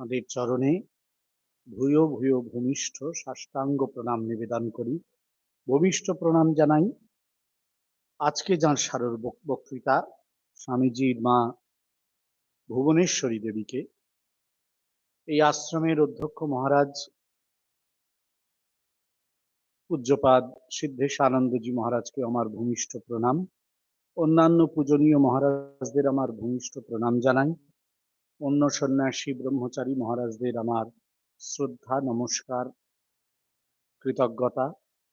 তাঁদের চরণে ভূয়ো ভূয়ো ভূমিষ্ঠ সাষ্টাঙ্গ প্রণাম নিবেদন করি। ভূমিষ্ঠ প্রণাম জানাই আজকে যাঁর সারর বক্তৃতা স্বামীজির মা ভুবনেশ্বরী দেবীকে। এই আশ্রমের অধ্যক্ষ মহারাজ পূজ্যপাদ সিদ্ধেশ আনন্দজি মহারাজকে আমার ভূমিষ্ঠ প্রণাম। অন্যান্য পূজনীয় মহারাজদের আমার ভূমিষ্ঠ প্রণাম জানাই। অন্য সন্ন্যাসী ব্রহ্মচারী মহারাজদের আমার শ্রদ্ধা, নমস্কার, কৃতজ্ঞতা।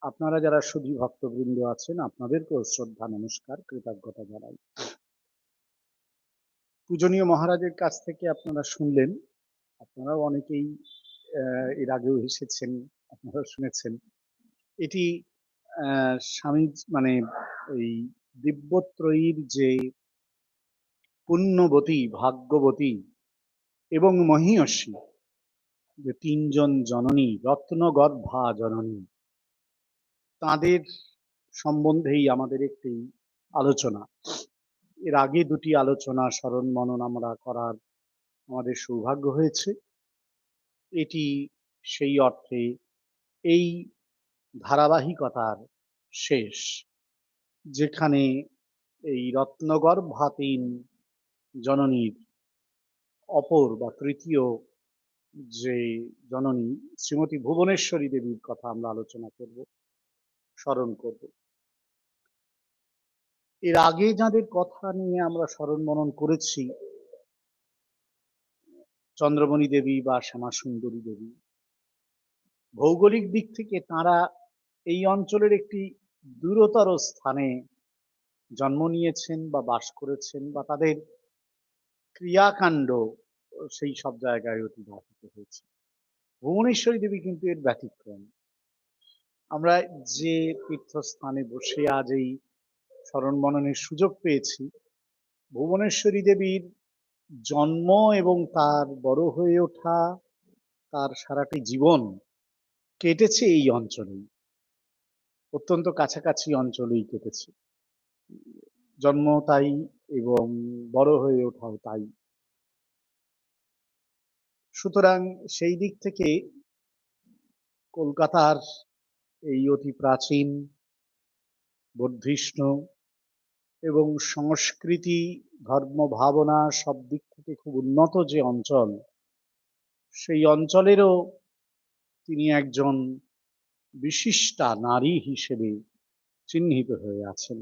আপনারা যারা সুধী ভক্তবৃন্দ আছেন আপনাদেরকেও শ্রদ্ধা, নমস্কার, কৃতজ্ঞতা জানাই। পূজনীয় মহারাজের কাছ থেকে আপনারা শুনলেন, আপনারাও অনেকেই এর আগেও এসেছেন, আপনারা শুনেছেন। এটি স্বামী মানে এই দিব্যত্রয়ীর যে পুণ্যবতী, ভাগ্যবতী এবং মহীয়সী যে তিনজন জননী, রত্নগর্ভা জননী, তাঁদের সম্বন্ধেই আমাদের একটি আলোচনা। এর আগে দুটি আলোচনা স্মরণ মনন আমরা করার আমাদের সৌভাগ্য হয়েছে। এটি সেই অর্থে এই ধারাবাহিকতার শেষ, যেখানে এই রত্নগর্ভা তিন জননীর অপর বা তৃতীয় যে জননী শ্রীমতী ভুবনেশ্বরী দেবীর কথা আমরা আলোচনা করব, স্মরণ করব। এর আগে যাদের কথা নিয়ে আমরা স্মরণ মনন করেছি, চন্দ্রমণি দেবী বা শ্যামা সুন্দরী দেবী, ভৌগোলিক দিক থেকে তাঁরা এই অঞ্চলের একটি দূরতর স্থানে জন্ম নিয়েছেন বা বাস করেছেন, বা তাদের ক্রিয়াকাণ্ড সেই সব জায়গায় অতিবাহিত হয়েছে। ভুবনেশ্বরী দেবী কিন্তু এর ব্যতিক্রম। আমরা যে তীর্থস্থানে বসে আজ এই স্মরণ মননের সুযোগ পেয়েছি, ভুবনেশ্বরী দেবীর জন্ম এবং তার বড় হয়ে ওঠা, তার সারাটি জীবন কেটেছে এই অঞ্চলেই, অত্যন্ত কাছাকাছি অঞ্চলেই কেটেছে। জন্ম তাই এবং বড় হয়ে ওঠাও তাই। সুতরাং সেই দিক থেকে কলকাতার এই অতি প্রাচীন, বর্ধিষ্ণু এবং সংস্কৃতি, ধর্ম, ভাবনা সব দিক থেকে খুব উন্নত যে অঞ্চল, সেই অঞ্চলেরও তিনি একজন বিশিষ্টা নারী হিসেবে চিহ্নিত হয়ে আছেন।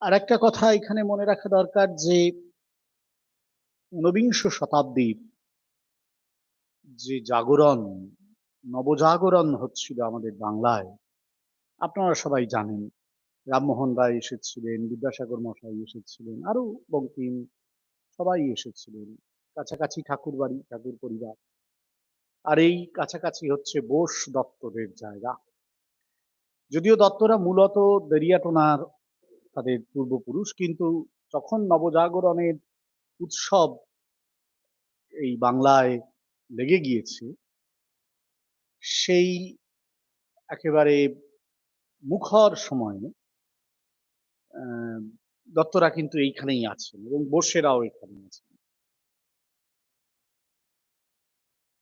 আর একটা কথা এখানে মনে রাখা দরকার যে ঊনবিংশ শতাব্দীর যে জাগরণ, নবজাগরণ হচ্ছিল আমাদের বাংলায়, আপনারা সবাই জানেন। রামমোহন রায় এসেছিলেন, বিদ্যাসাগর মশাই এসেছিলেন, আরো বঙ্কিম, সবাই এসেছিলেন। কাছাকাছি ঠাকুর বাড়ি, ঠাকুর পরিবার, আর এই কাছাকাছি হচ্ছে বোস দত্তদের জায়গা। যদিও দত্তরা মূলত দেরিয়াটোনার তাদের পূর্বপুরুষ, কিন্তু যখন নবজাগরণের উৎসব এই বাংলায় লেগে গিয়েছে, সেই একেবারে মুখর সময়ে দত্তরা কিন্তু এইখানেই আছেন এবং বোসেরাও এখানে আছেন।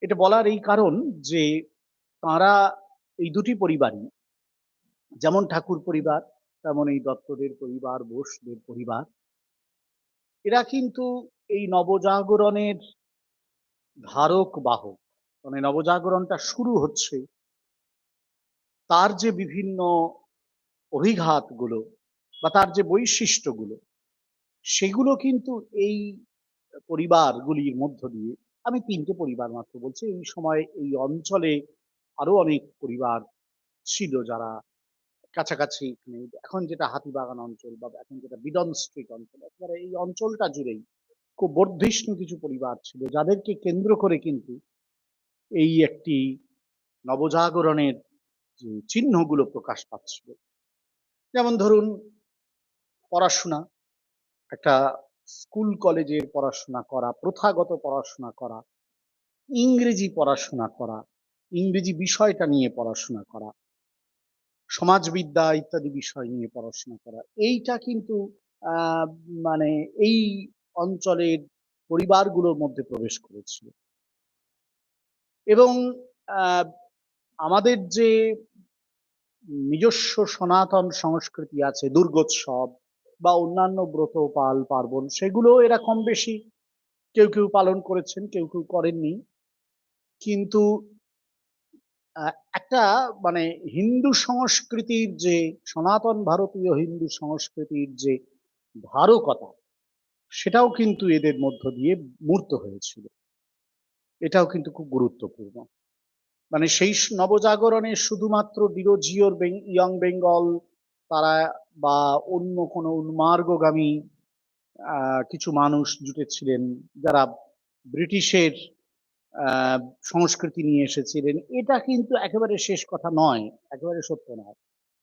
এটা বলার এই কারণ যে তাঁরা এই দুটি পরিবারই, যেমন ঠাকুর পরিবার তেমন এই দত্তদের পরিবার, বোসদের পরিবার, এরা কিন্তু এই নবজাগরণের ধারক বাহক। মানে নবজাগরণটা শুরু হচ্ছে, তার যে বিভিন্ন অভিঘাতগুলো বা তার যে বৈশিষ্ট্যগুলো, সেগুলো কিন্তু এই পরিবারগুলির মধ্য দিয়ে, আমি তিনটে পরিবার মাত্র বলছি, এই সময় এই অঞ্চলে আরো অনেক পরিবার ছিল যারা কাছাকাছি, এখন যেটা হাতিবাগান অঞ্চল বা এখন যেটা বিডন স্ট্রিট অঞ্চল, একেবারে এই অঞ্চলটা জুড়েই খুব বর্ধিষ্ণু কিছু পরিবার ছিল, যাদেরকে কেন্দ্র করে কিন্তু এই একটি নবজাগরণের যে চিহ্নগুলো প্রকাশ পাচ্ছিল। যেমন ধরুন পড়াশোনা, একটা স্কুল কলেজের পড়াশোনা করা, প্রথাগত পড়াশোনা করা, ইংরেজি পড়াশোনা করা, ইংরেজি বিষয়টা নিয়ে পড়াশোনা করা, সমাজবিদ্যা ইত্যাদি বিষয় নিয়ে পড়াশোনা করা, এইটা কিন্তু মানে এই অঞ্চলের পরিবারগুলোর মধ্যে প্রবেশ করেছিল এবং আমাদের যে নিজস্ব সনাতন সংস্কৃতি আছে, দুর্গোৎসব বা অন্যান্য ব্রত পার্বণ, সেগুলো এরা কম বেশি কেউ কেউ পালন করেছেন, কেউ কেউ করেননি। কিন্তু একটা মানে হিন্দু সংস্কৃতির যে সনাতন ভারতীয় হিন্দু সংস্কৃতির যে ধারকতা, সেটাও কিন্তু এদের মধ্য দিয়ে মূর্ত হয়েছিল। এটাও কিন্তু খুব গুরুত্বপূর্ণ। মানে সেই নবজাগরণে শুধুমাত্র ডিরোজিওর ইয়ং বেঙ্গল তারা বা অন্য কোনো উন্মার্গগামী কিছু মানুষ জুটেছিলেন যারা ব্রিটিশের সংস্কৃতি নিয়ে এসেছিলেন, এটা কিন্তু একেবারে শেষ কথা নয়, একেবারে সত্য নয়।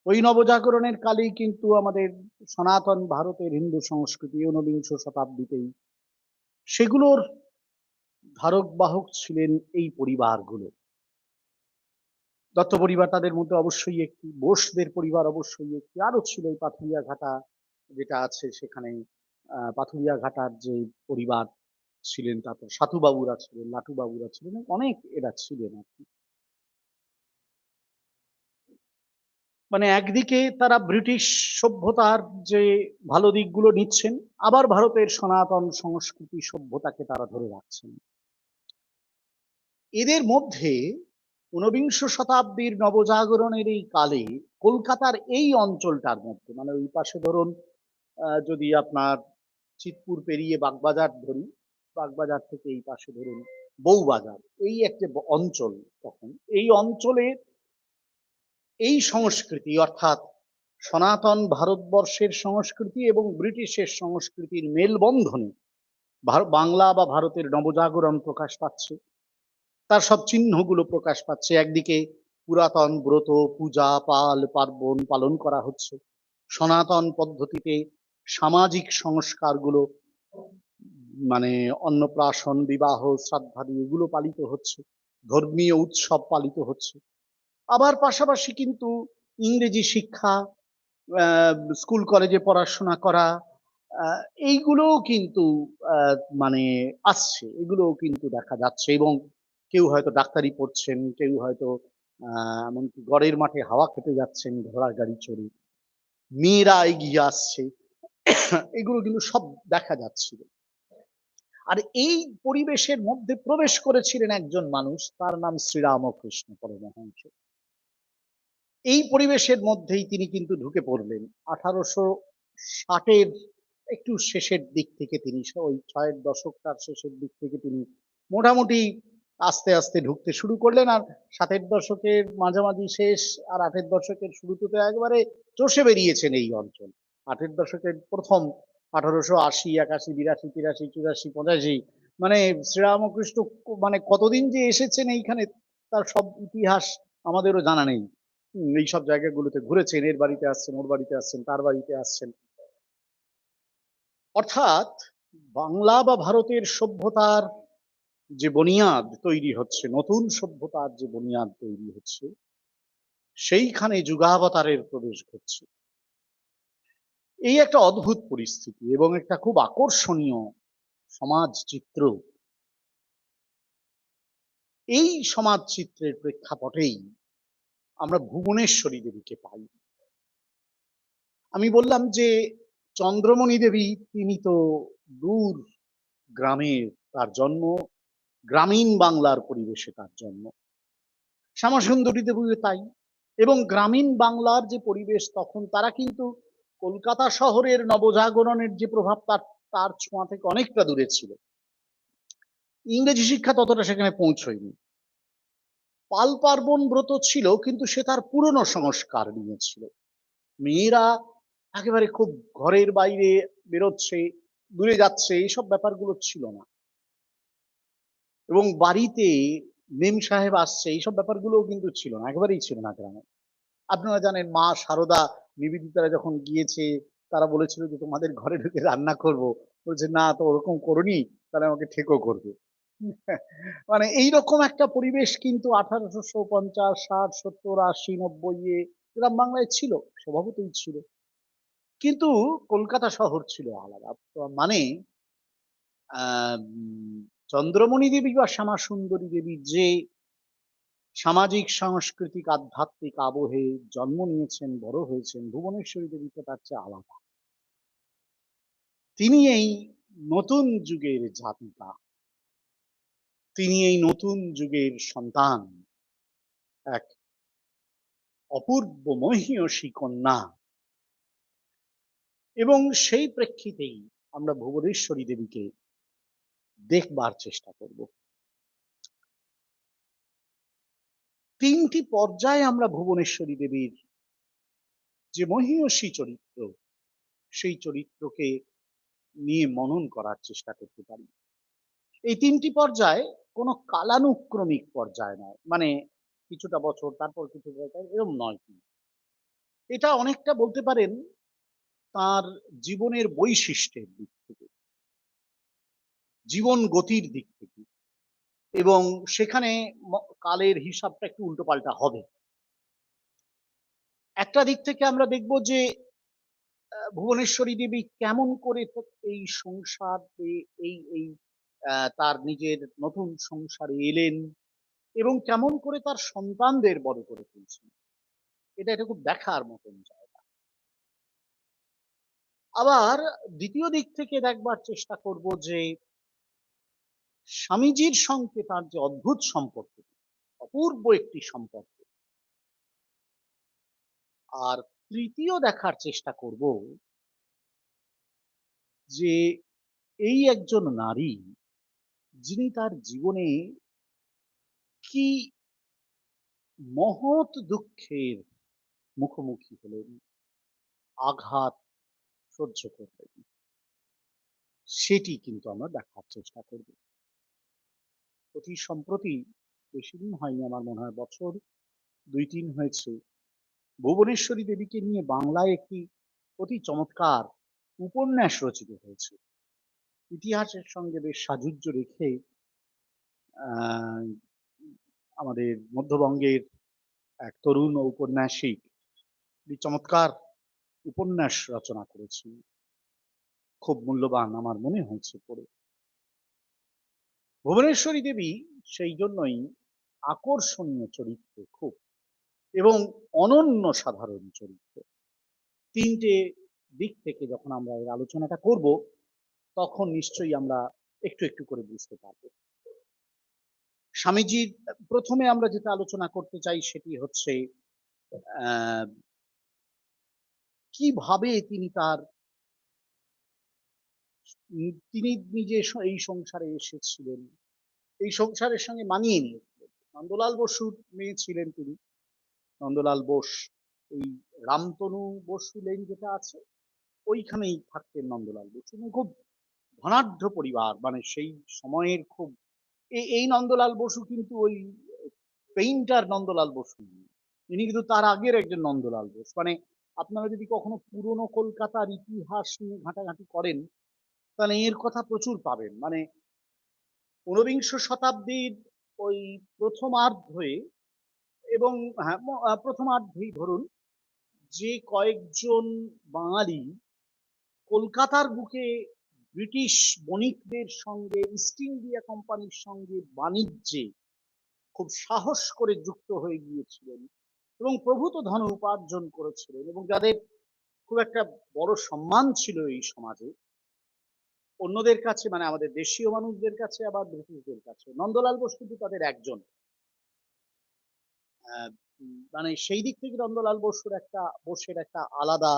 ওই নবজাগরণের কালেই কিন্তু আমাদের সনাতন ভারতের হিন্দু সংস্কৃতি ঊনবিংশ শতাব্দীতেই সেগুলোর ধারক বাহক ছিলেন এই পরিবারগুলো। দত্ত পরিবার তাদের মধ্যে অবশ্যই একটি, বোসদের পরিবার অবশ্যই একটি, আরো ছিল এই পাথুরিয়াঘাটা যেটা আছে সেখানে পাথুরিয়াঘাটার যে পরিবার ছিলেন, তারপর সাধুবাবুরা ছিলেন, লাটুবাবুরা ছিলেন, অনেক এরা ছিলেন আর কি। মানে একদিকে তারা ব্রিটিশ সভ্যতার যে ভালো দিকগুলো নিচ্ছেন, আবার ভারতের সনাতন সংস্কৃতি সভ্যতাকে তারা ধরে রাখছেন। এদের মধ্যে ঊনবিংশ শতাব্দীর নবজাগরণের এই কালে কলকাতার এই অঞ্চলটার মধ্যে, মানে ওই পাশে ধরুন যদি আপনার চিতপুর পেরিয়ে বাগবাজার ধরি, বাগবাজার থেকে এই পাশে ধরুন বউবাজার, এই একটা অঞ্চল, তখন এই অঞ্চলের এই সংস্কৃতি অর্থাৎ সনাতন ভারতবর্ষের সংস্কৃতি এবং ব্রিটিশের সংস্কৃতির মেলবন্ধনে বাংলা বা ভারতের নবজাগরণ প্রকাশ পাচ্ছে, তার সব চিহ্নগুলো প্রকাশ পাচ্ছে। একদিকে পুরাতন ব্রত পূজা পার্বণ পালন করা হচ্ছে, সনাতন পদ্ধতিতে সামাজিক সংস্কারগুলো মানে অন্নপ্রাশন, বিবাহ, শ্রাদ্ধাদি এগুলো পালিত হচ্ছে, ধর্মীয় উৎসব পালিত হচ্ছে। আবার পাশাপাশি কিন্তু ইংরেজি শিক্ষা, স্কুল কলেজে পড়াশোনা করা, এইগুলোও কিন্তু মানে আসছে, এগুলোও কিন্তু দেখা যাচ্ছে। এবং কেউ হয়তো ডাক্তারি পড়ছেন, কেউ হয়তো এমনকি গড়ের মাঠে হাওয়া খেতে যাচ্ছেন ঘোড়ার গাড়ি চড়ে, মেয়েরা এগিয়ে আসছে, এগুলো কিন্তু সব দেখা যাচ্ছিল। আর এই পরিবেশের মধ্যে প্রবেশ করেছিলেন একজন মানুষ, তার নাম শ্রীরামকৃষ্ণ পরমহংস। এই পরিবেশের মধ্যেই তিনি কিন্তু ঢুকে পড়লেন 1860-এর একটু শেষের দিক থেকে, তিনি ওই 6-এর দশকটার শেষের দিক থেকে তিনি মোটামুটি আস্তে আস্তে ঢুকতে শুরু করলেন। আর 7-এর দশকের মাঝামাঝি শেষ আর 8-এর দশকের শুরুতে তো একবারে চষে বেরিয়েছেন এই অঞ্চল। 8-এর দশকের প্রথম 1880, 81, 82, 83, 84, 85, মানে শ্রীরামকৃষ্ণ মানে কতদিন যে এসেছেন এইখানে তার সব ইতিহাস আমাদেরও জানা নেই। এইসব জায়গাগুলোতে ঘুরেছেন, এর বাড়িতে আসছেন, ওর বাড়িতে আসছেন, তার বাড়িতে আসছেন। অর্থাৎ বাংলা বা ভারতের সভ্যতার যে বুনিয়াদ তৈরি হচ্ছে, নতুন সভ্যতার যে বুনিয়াদ তৈরি হচ্ছে, সেইখানে যুগাবতারের প্রবেশ ঘটছে। এই একটা অদ্ভুত পরিস্থিতি এবং একটা খুব আকর্ষণীয় সমাজ চিত্র। এই সমাজ চিত্রের প্রেক্ষাপটেই আমরা ভুবনেশ্বরী দেবীকে পাই। আমি বললাম যে চন্দ্রমণি দেবী তিনি তো দূর গ্রামের, তার জন্ম গ্রামীণ বাংলার পরিবেশে, তার জন্ম। শ্যামাসুন্দরী দেবীও তাই। এবং গ্রামীণ বাংলার যে পরিবেশ তখন, তারা কিন্তু কলকাতা শহরের নবজাগরণের যে প্রভাব তার তার ছোঁয়া থেকে অনেকটা দূরে ছিল। ইংরেজি শিক্ষা ততটা সেখানে পৌঁছয়নি। পাল পার্বণ ব্রত ছিল, কিন্তু সে তার পুরনো সংস্কার নিয়েছিল। মেয়েরা একেবারে খুব ঘরের বাইরে বেরোচ্ছে, দূরে যাচ্ছে, এইসব ব্যাপারগুলো ছিল না। এবং বাড়িতে মেম সাহেব আসছে, এইসব ব্যাপারগুলোও কিন্তু ছিল না, একেবারেই ছিল না গ্রামে। আপনারা জানেন মা শারদা নিবেদিতারা যখন গিয়েছে, তারা বলেছিল যে তোমাদের ঘরে ঢুকে রান্না করব, বলছে না তো ওরকম করনি, তাহলে আমাকে ঠেকো করবে। মানে এইরকম একটা পরিবেশ কিন্তু 1850, 60, 70, 80, 90 গ্রাম বাংলায় ছিল, স্বভাবতই ছিল। কিন্তু কলকাতা শহর ছিল আলাদা। মানে আম চন্দ্রমণি দেবী বা শ্যামাসুন্দরী দেবী যে সামাজিক, সাংস্কৃতিক, আধ্যাত্মিক আবহে জন্ম নিয়েছেন, বড় হয়েছেন, ভুবনেশ্বরী দেবী তো তার চেয়ে আলাদা। তিনি এই নতুন যুগের জাতিকা। তিনি এই নতুন যুগের সন্তান। এক অপূর্ব মহীয়সী কন্যা এবং সেই প্রেক্ষিতেই আমরা ভুবনেশ্বরী দেবীকে দেখবার চেষ্টা করব। ৩ টি পর্যায়ে আমরা ভুবনেশ্বরী দেবীর যে মহীয়সী চরিত্র, সেই চরিত্রকে নিয়ে মনন করার চেষ্টা করতে পারি। এই ৩ টি পর্যায় কোনো কালানুক্রমিক পর্যায় নয়। মানে কিছুটা বছর তারপর কিছু বছর এরম নয় কিন্তু। এটা অনেকটা বলতে পারেন তার জীবনের বৈশিষ্ট্যের দিক থেকে, জীবন গতির দিক থেকে এবং সেখানে ম কালের হিসাবটা একটু উল্টোপাল্টা হবে। একটা দিক থেকে আমরা দেখব যে ভুবনেশ্বরী দেবী কেমন করে এই সংসারে এই তার নিজের নতুন সংসারে এলেন এবং কেমন করে তার সন্তানদের বড় করে তুলছেন। এটা খুব দেখার মতন জায়গা। আবার দ্বিতীয় দিক থেকে দেখবার চেষ্টা করব যে স্বামীজির সঙ্গে তার যে অদ্ভুত সম্পর্ক, অপূর্ব একটি সম্পর্ক। আর তৃতীয় দেখার চেষ্টা করব যে এই একজন নারী যিনি তার জীবনে কি মহৎ দুঃখের মুখোমুখি হলেন, আঘাত সহ্য করলেন। সেটি কিন্তু আমরা দেখার চেষ্টা করব। অতি সম্প্রতি বেশিদিন হয়নি আমার মনে হয় বছর ২-৩ হয়েছে। ভুবনেশ্বরী দেবীকে নিয়ে বাংলায় একটি অতি চমৎকার উপন্যাস রচিত হয়েছে। ইতিহাসের সঙ্গে বেশ সাযুজ্য রেখে আ আমাদের মধ্যবঙ্গের এক তরুণ ঔপন্যাসিক একটি চমৎকার উপন্যাস রচনা করেছেন। খুব মূল্যবান আমার মনে হয়েছে পড়ে। ভুবনেশ্বরী দেবী সেই জন্যই আকর্ষণীয় চরিত্র খুব এবং অনন্য সাধারণ চরিত্র। ৩ টে দিক থেকে যখন আমরা এর আলোচনাটা করব, তখন নিশ্চয়ই আমরা একটু, একটু করে বুঝতে পারব। স্বামীজির ১ম এ আমরা যেটা আলোচনা করতে চাই সেটি হচ্ছে অ্যা কিভাবে তিনি তার তিনি নিজে এই সংসারে এসেছিলেন, এই সংসারের সঙ্গে মানিয়ে নিয়েছিলেন। নন্দলাল বসুর মেয়ে ছিলেন তিনি। নন্দলাল বোস এই রামতনু বসু লেন যেটা আছে ওইখানেই থাকতেন নন্দলাল বসু এবং খুব ধনাঢ্য পরিবার মানে সেই সময়ের খুব এই নন্দলাল বসু কিন্তু ওই পেইন্টার নন্দলাল বসু নন। ইনি কিন্তু তার আগের একজন নন্দলাল বোস। মানে আপনারা যদি কখনো পুরনো কলকাতার ইতিহাস নিয়ে ঘাটাঘাটি করেন, তাহলে এর কথা প্রচুর পাবেন। মানে ঊনবিংশ শতাব্দীর ওই প্রথমার্ধে এবং হ্যাঁ, ১ম আর্ধেই ধরুন যে কয়েকজন বাঙালি কলকাতার বুকে ব্রিটিশ বণিকদের সঙ্গে ইস্ট ইন্ডিয়া কোম্পানির সঙ্গে বাণিজ্যে খুব সাহস করে যুক্ত হয়ে গিয়েছিলেন এবং প্রভূত ধন উপার্জন করেছিলেন এবং যাদের খুব একটা বড় সম্মান ছিল এই সমাজে অন্যদের কাছে মানে আমাদের দেশীয় মানুষদের কাছে আবার ব্রিটিশদের কাছে নন্দলাল বোস কিন্তু তাদের একজন মানে সেই দিক থেকে নন্দলাল বোসের একটা আলাদা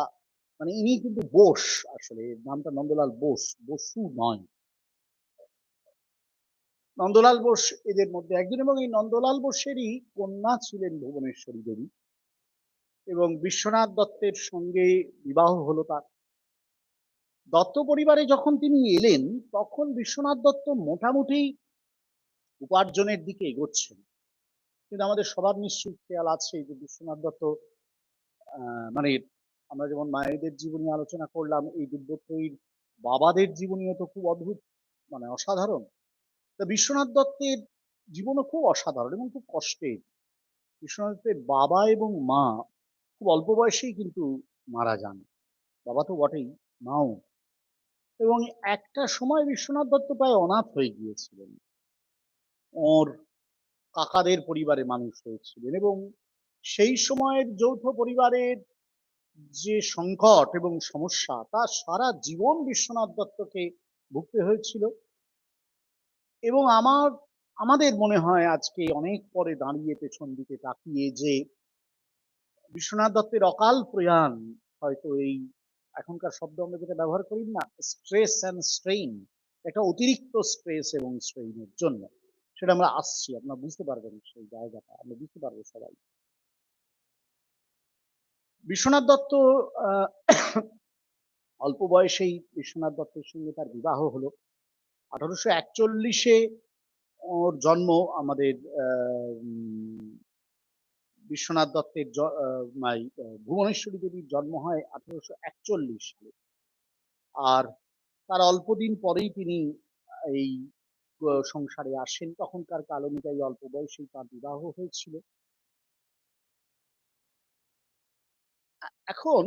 মানে ইনি কিন্তু বোস আসলে এর নামটা নন্দলাল বোস বসু নয় নন্দলাল বোস এদের মধ্যে একজন এবং এই নন্দলাল বোসেরই কন্যা ছিলেন ভুবনেশ্বরী দেবী এবং বিশ্বনাথ দত্তের সঙ্গে বিবাহ হলো তার দত্ত পরিবারে যখন তিনি এলেন তখন বিশ্বনাথ দত্ত মোটামুটি উপার্জনের দিকে এগোচ্ছেন কিন্তু আমাদের সবার নিশ্চয়ই খেয়াল আছে যে বিশ্বনাথ দত্ত মানে আমরা যেমন মায়েদের জীবনী আলোচনা করলাম এই দুর্গোত্রয়ীর বাবাদের জীবনীও তো খুব অদ্ভুত মানে অসাধারণ তা বিশ্বনাথ দত্তের জীবনও খুব অসাধারণ এবং খুব কষ্টের বিশ্বনাথ দত্তের বাবা এবং মা খুব অল্প বয়সেই কিন্তু মারা যান বাবা তো বটেই মাও এবং একটা সময় বিশ্বনাথ দত্ত প্রায় অনাথ হয়ে গিয়েছিলেন। ওর কাকাদের পরিবারে মানুষ হয়েছিলেন এবং সেই সময়ের যৌথ পরিবারের যে সংকট এবং সমস্যা তা সারা জীবন বিশ্বনাথ দত্তকে ভুগতে হয়েছিল। এবং আমাদের মনে হয় আজকে অনেক পরে দাঁড়িয়ে পেছন দিকে তাকিয়ে যে বিশ্বনাথ দত্তের অকাল প্রয়াণ হয়তো এই এখনকার শব্দ আমরা যেটা ব্যবহার করি না, স্ট্রেস অ্যান্ড স্ট্রেইন, একটা অতিরিক্ত স্ট্রেস এবং স্ট্রেইনের জন্য, সেটা আমরা আসছি, আপনারা বুঝতে পারবেন সেই জায়গাটা, আমরা বুঝতে পারবো সবাই। বিশ্বনাথ দত্ত আহ, অল্প বয়সেই বিশ্বনাথ দত্তের সঙ্গে তার বিবাহ হলো। 1841-এ ওর জন্ম। আমাদের বিশ্বনাথ দত্তের ভুবনেশ্বরী দেবীর জন্ম হয় 1841 সালে। আর তার অল্পদিন পরেই তিনি এই সংসারে আসেন। তখনকার কাল অনুযায়ী অল্প বয়সেই তার বিবাহ হয়েছিল। এখন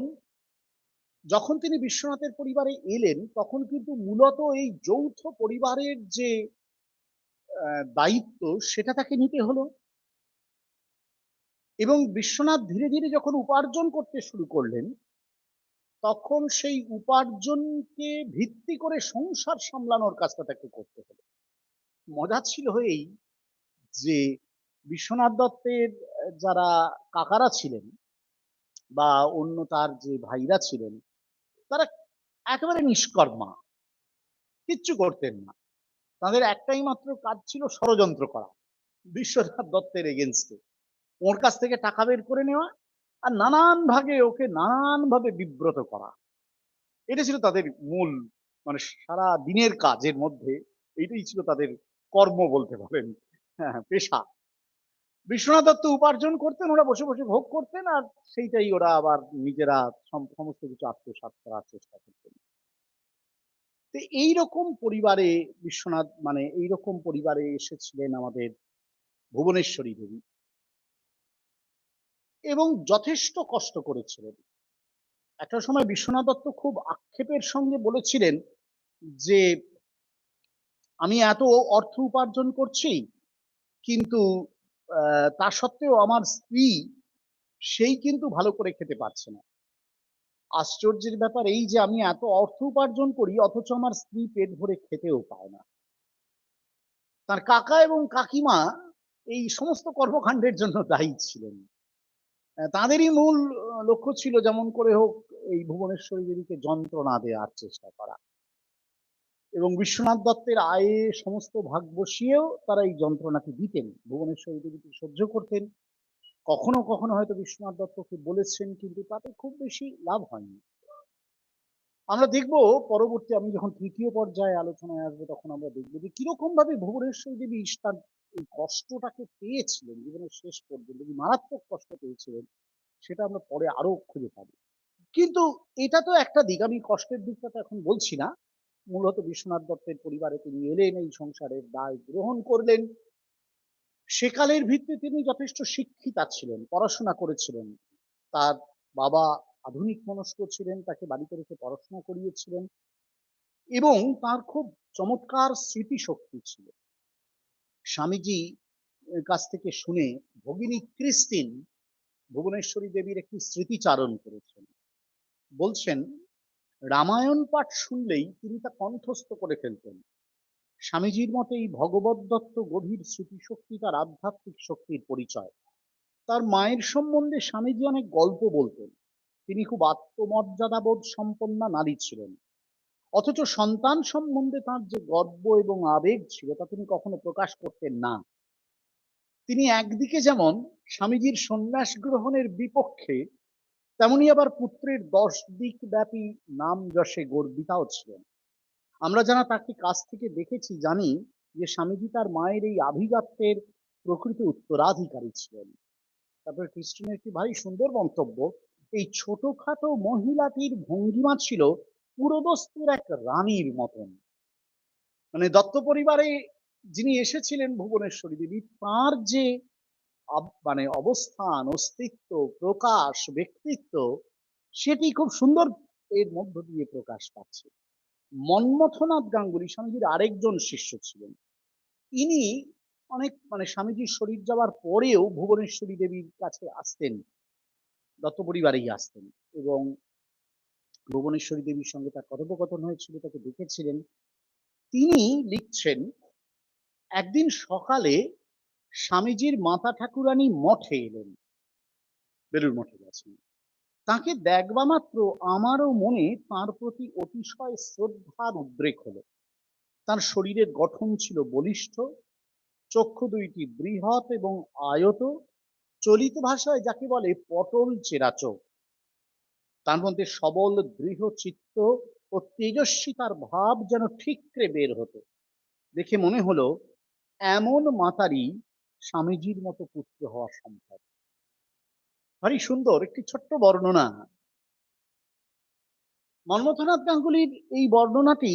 যখন তিনি বিশ্বনাথের পরিবারে এলেন তখন কিন্তু মূলত এই যৌথ পরিবারের যে দায়িত্ব সেটা তাকে নিতে হলো। এবং বিশ্বনাথ ধীরে ধীরে যখন উপার্জন করতে শুরু করলেন তখন সেই উপার্জনকে ভিত্তি করে সংসার সামলানোর কাজটা তাকে করতে হলো। মজা ছিল এই যে বিশ্বনাথ দত্তের যারা কাকারা ছিলেন বা অন্য তার যে ভাইরা ছিলেন তারা একেবারে নিষ্কর্মা, কিচ্ছু করতেন না। তাদের একটাই মাত্র কাজ ছিল ষড়যন্ত্র করা বিশ্বনাথ দত্তের এগেনস্টে, ওর কাছ থেকে টাকা বের করে নেওয়া আর নানান ভাগে ওকে নানান ভাবে বিব্রত করা। এটা ছিল তাদের মূল, মানে সারা দিনের কাজের মধ্যে এইটাই ছিল তাদের কর্ম বলতে পারেন, হ্যাঁ, পেশা। বিশ্বনাথ দত্ত উপার্জন করতেন, ওরা বসে বসে ভোগ করতেন আর সেইটাই ওরা আবার নিজেরা সমস্ত কিছু আত্মসাৎ করার চেষ্টা করতেন। তো এইরকম পরিবারে বিশ্বনাথ, মানে এইরকম পরিবারে এসেছিলেন আমাদের ভুবনেশ্বরী দেবী এবং যথেষ্ট কষ্ট করেছিলেন। একটা সময় বিশ্বনাথ দত্ত খুব আক্ষেপের সঙ্গে বলেছিলেন যে আমি এত অর্থ উপার্জন করছি কিন্তু তা সত্ত্বেও আমার স্ত্রী সেই কিন্তু ভালো করে খেতে পারছে না। আশ্চর্যের ব্যাপার এই যে আমি এত অর্থ উপার্জন করি অথচ আমার স্ত্রী পেট ভরে খেতেও পায় না। তার কাকা এবং কাকিমা এই সমস্ত কর্মকাণ্ডের জন্য দায়ী ছিলেন। তাদেরই মূল লক্ষ্য ছিল যেমন করে হোক এই ভুবনেশ্বরী দেবীকে যন্ত্রণা দেওয়ার চেষ্টা করা এবং বিশ্বনাথ দত্তের আয়ে সমস্ত ভাগ বসিয়েও তারা এই যন্ত্রণাকে দিতেন, ভুবনেশ্বরী দেবীকে সহ্য করতেন। কখনো কখনো হয়তো বিশ্বনাথ দত্তকে বলেছেন কিন্তু তাতে খুব বেশি লাভ হয়নি। আমরা দেখব পরবর্তী, আমি যখন তৃতীয় পর্যায়ে আলোচনায় আসবো তখন আমরা দেখবো যে কিরকম ভাবে ভুবনেশ্বরী দেবী তার এই কষ্টটাকে পেয়েছিলেন জীবনের শেষ পর্যন্ত, যে মারাত্মক কষ্ট পেয়েছিলেন সেটা আমরা পরে আরো খুঁজে পাবো। কিন্তু এটা তো একটা দিক, আমি কষ্টের দিকটা তো এখন বলছি না। মূলত বিশ্বনাথ দত্তের পরিবারে তিনি এলেন, এই সংসারের দায় গ্রহণ করলেন। সেকালের ভিত্তিতে তিনি যথেষ্ট শিক্ষিতা ছিলেন, পড়াশোনা করেছিলেন। তার বাবা আধুনিক মনস্ক ছিলেন, তাকে বাড়িতে রেখে পড়াশোনা করিয়েছিলেন এবং তার খুব চমৎকার স্মৃতিশক্তি ছিল। স্বামীজি কাছ থেকে শুনে ভগিনী ক্রিস্টিন ভুবনেশ্বরী দেবীর একটি স্মৃতিচারণ করেছেন। বলছেন রামায়ণ পাঠ শুনলেই তিনি তা কণ্ঠস্থ করে ফেলতেন। স্বামীজির মতে এই ভগবত দত্ত গভীর স্মৃতিশক্তি তার আধ্যাত্মিক শক্তির পরিচয়। তার মায়ের সম্বন্ধে স্বামীজি অনেক গল্প বলতেন। তিনি খুব আত্মমর্যাদাবোধ সম্পন্না নারী ছিলেন, অথচ সন্তান সম্বন্ধে তার যে গর্ব এবং আবেগ ছিল তা তিনি কখনো প্রকাশ করতেন না। তিনি একদিকে যেমন স্বামীজির সন্ন্যাস গ্রহণের বিপক্ষে তেমনি আবার পুত্রের 10 দিক ব্যাপী নাম যশে গর্বিতাও ছিলেন। আমরা যারা তাকে কাছ থেকে দেখেছি জানি যে স্বামীজি তার মায়ের এই আভিজাত্যের প্রকৃত উত্তরাধিকারী ছিলেন। তারপরে খ্রিস্টানের একটি ভারী সুন্দর মন্তব্য, এই ছোটখাটো মহিলাটির ভঙ্গিমা ছিল পুরোদস্তুর এক রানীর মতন। মানে দত্ত পরিবারে যিনি এসেছিলেন ভুবনেশ্বরী দেবী, তার যে মানে অবস্থান, অস্তিত্ব, প্রকাশ, ব্যক্তিত্ব, সেটি খুব সুন্দর এর মধ্য দিয়ে প্রকাশ পাচ্ছে। মন্মথনাথ গাঙ্গুলী স্বামীজির আরেকজন শিষ্য ছিলেন। ইনি অনেক স্বামীজির শরীর যাওয়ার পরেও ভুবনেশ্বরী দেবীর কাছে আসতেন, দত্ত পরিবারেই আসতেন এবং ভুবনেশ্বরী দেবীর সঙ্গে তার কথোপকথন হয়েছিল, তাকে দেখেছিলেন। তিনি লিখছেন, একদিন সকালে স্বামীজির মাতা ঠাকুরানী মঠে এলেন, বেলুড় মঠে গেছেন। তাকে দেখবা মাত্র আমারও মনে তাঁর প্রতি অতিশয় শ্রদ্ধার উদ্রেক হলো। তার শরীরের গঠন ছিল বলিষ্ঠ, চক্ষু দুইটি বৃহৎ এবং আয়ত, চলিত ভাষায় যাকে বলে পটল চেরা চোখ। তার মধ্যে সবল দৃঢ় চিত্ত ও তেজস্বিতার ভাব যেন ঠিকরে বের হতো। দেখে মনে হলো এমন মাতারই স্বামীজির মতো পুত্র হওয়া সম্ভব। ভারী সুন্দর একটি ছোট্ট বর্ণনা। মন্মথনাথ গাঙ্গুলীর এই বর্ণনাটি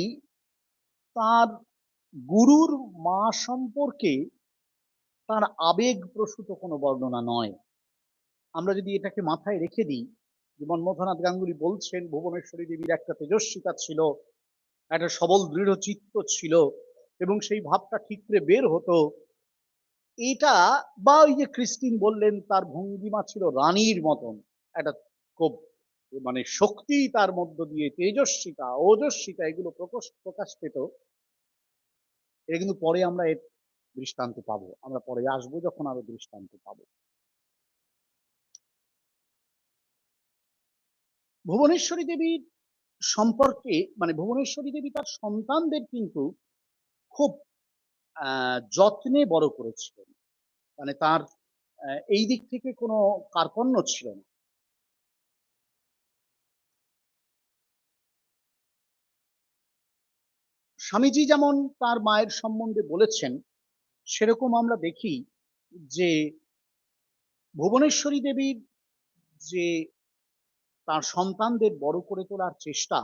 তার গুরুর মা সম্পর্কে তার আবেগ প্রসূত কোনো বর্ণনা নয়। আমরা যদি এটাকে মাথায় রেখে দিই যে মন্মথনাথ গাঙ্গুলী বলছেন ভুবনেশ্বরী দেবীর একটা তেজস্বিতা ছিল, একটা সবল দৃঢ় চিত্ত ছিল এবং সেই ভাবটা ঠিকরে বের হতো, এটা বা ওই যে ক্রিস্টিন বললেন তার ভঙ্গিমা ছিল রানীর মতন, একটা খুব শক্তি তার মধ্য দিয়ে তেজস্বিতা ওজস্বিতা এগুলো প্রকাশ পেত। এটা কিন্তু পরে আমরা এর দৃষ্টান্ত পাবো, আমরা পরে আসবো যখন আরো দৃষ্টান্ত পাবো। ভুবনেশ্বরী দেবীর সম্পর্কে ভুবনেশ্বরী দেবী তার সন্তানদের কিন্তু খুব যত্নে বড় করেছিলেন। তার এই দিক থেকে কোনো কার্পণ্য ছিল না। স্বামীজি যেমন তার মায়ের সম্বন্ধে বলেছেন, সেরকম আমরা দেখি যে ভুবনেশ্বরী দেবীর যে তার সন্তানদের বড় করে তোলার চেষ্টা,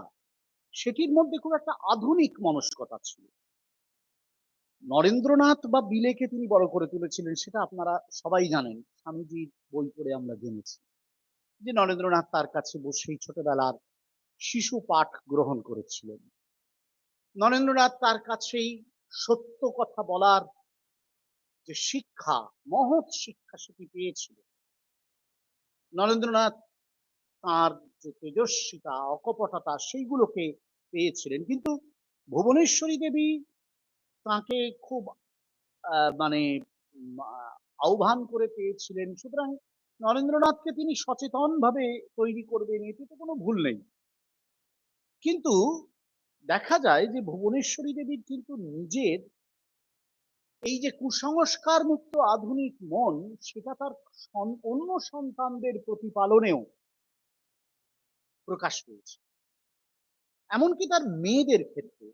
সেটির মধ্যে খুব একটা আধুনিক মনস্কতা ছিল। নরেন্দ্রনাথ বা বিলেকে তিনি বড় করে তুলেছিলেন, সেটা আপনারা সবাই জানেন, স্বামীজির বই পড়ে আমরা জেনেছি যে নরেন্দ্রনাথ তার কাছে বসেই ছোটবেলার শিশু পাঠ গ্রহণ করেছিলেন। নরেন্দ্রনাথ তার কাছেই সত্য কথা বলার যে শিক্ষা, মহৎ শিক্ষা সেটি পেয়েছিল। নরেন্দ্রনাথ তার যে তেজস্বিতা অকপটতা সেইগুলোকে পেয়েছিলেন, কিন্তু ভুবনেশ্বরী দেবী তাকে খুব মানে আহ্বান করে পেয়েছিলেন। সুতরাং নরেন্দ্রনাথকে তিনি সচেতন ভাবে তৈরি করবেন, এতে তো কোনো ভুল নেই। কিন্তু দেখা যায় যে ভুবনেশ্বরী দেবীর কিন্তু নিজের এই যে কুসংস্কার মুক্ত আধুনিক মন, সেটা তার অন্য সন্তানদের প্রতিপালনেও প্রকাশ পেয়েছে। এমনকি তার মেয়েদের ক্ষেত্রে,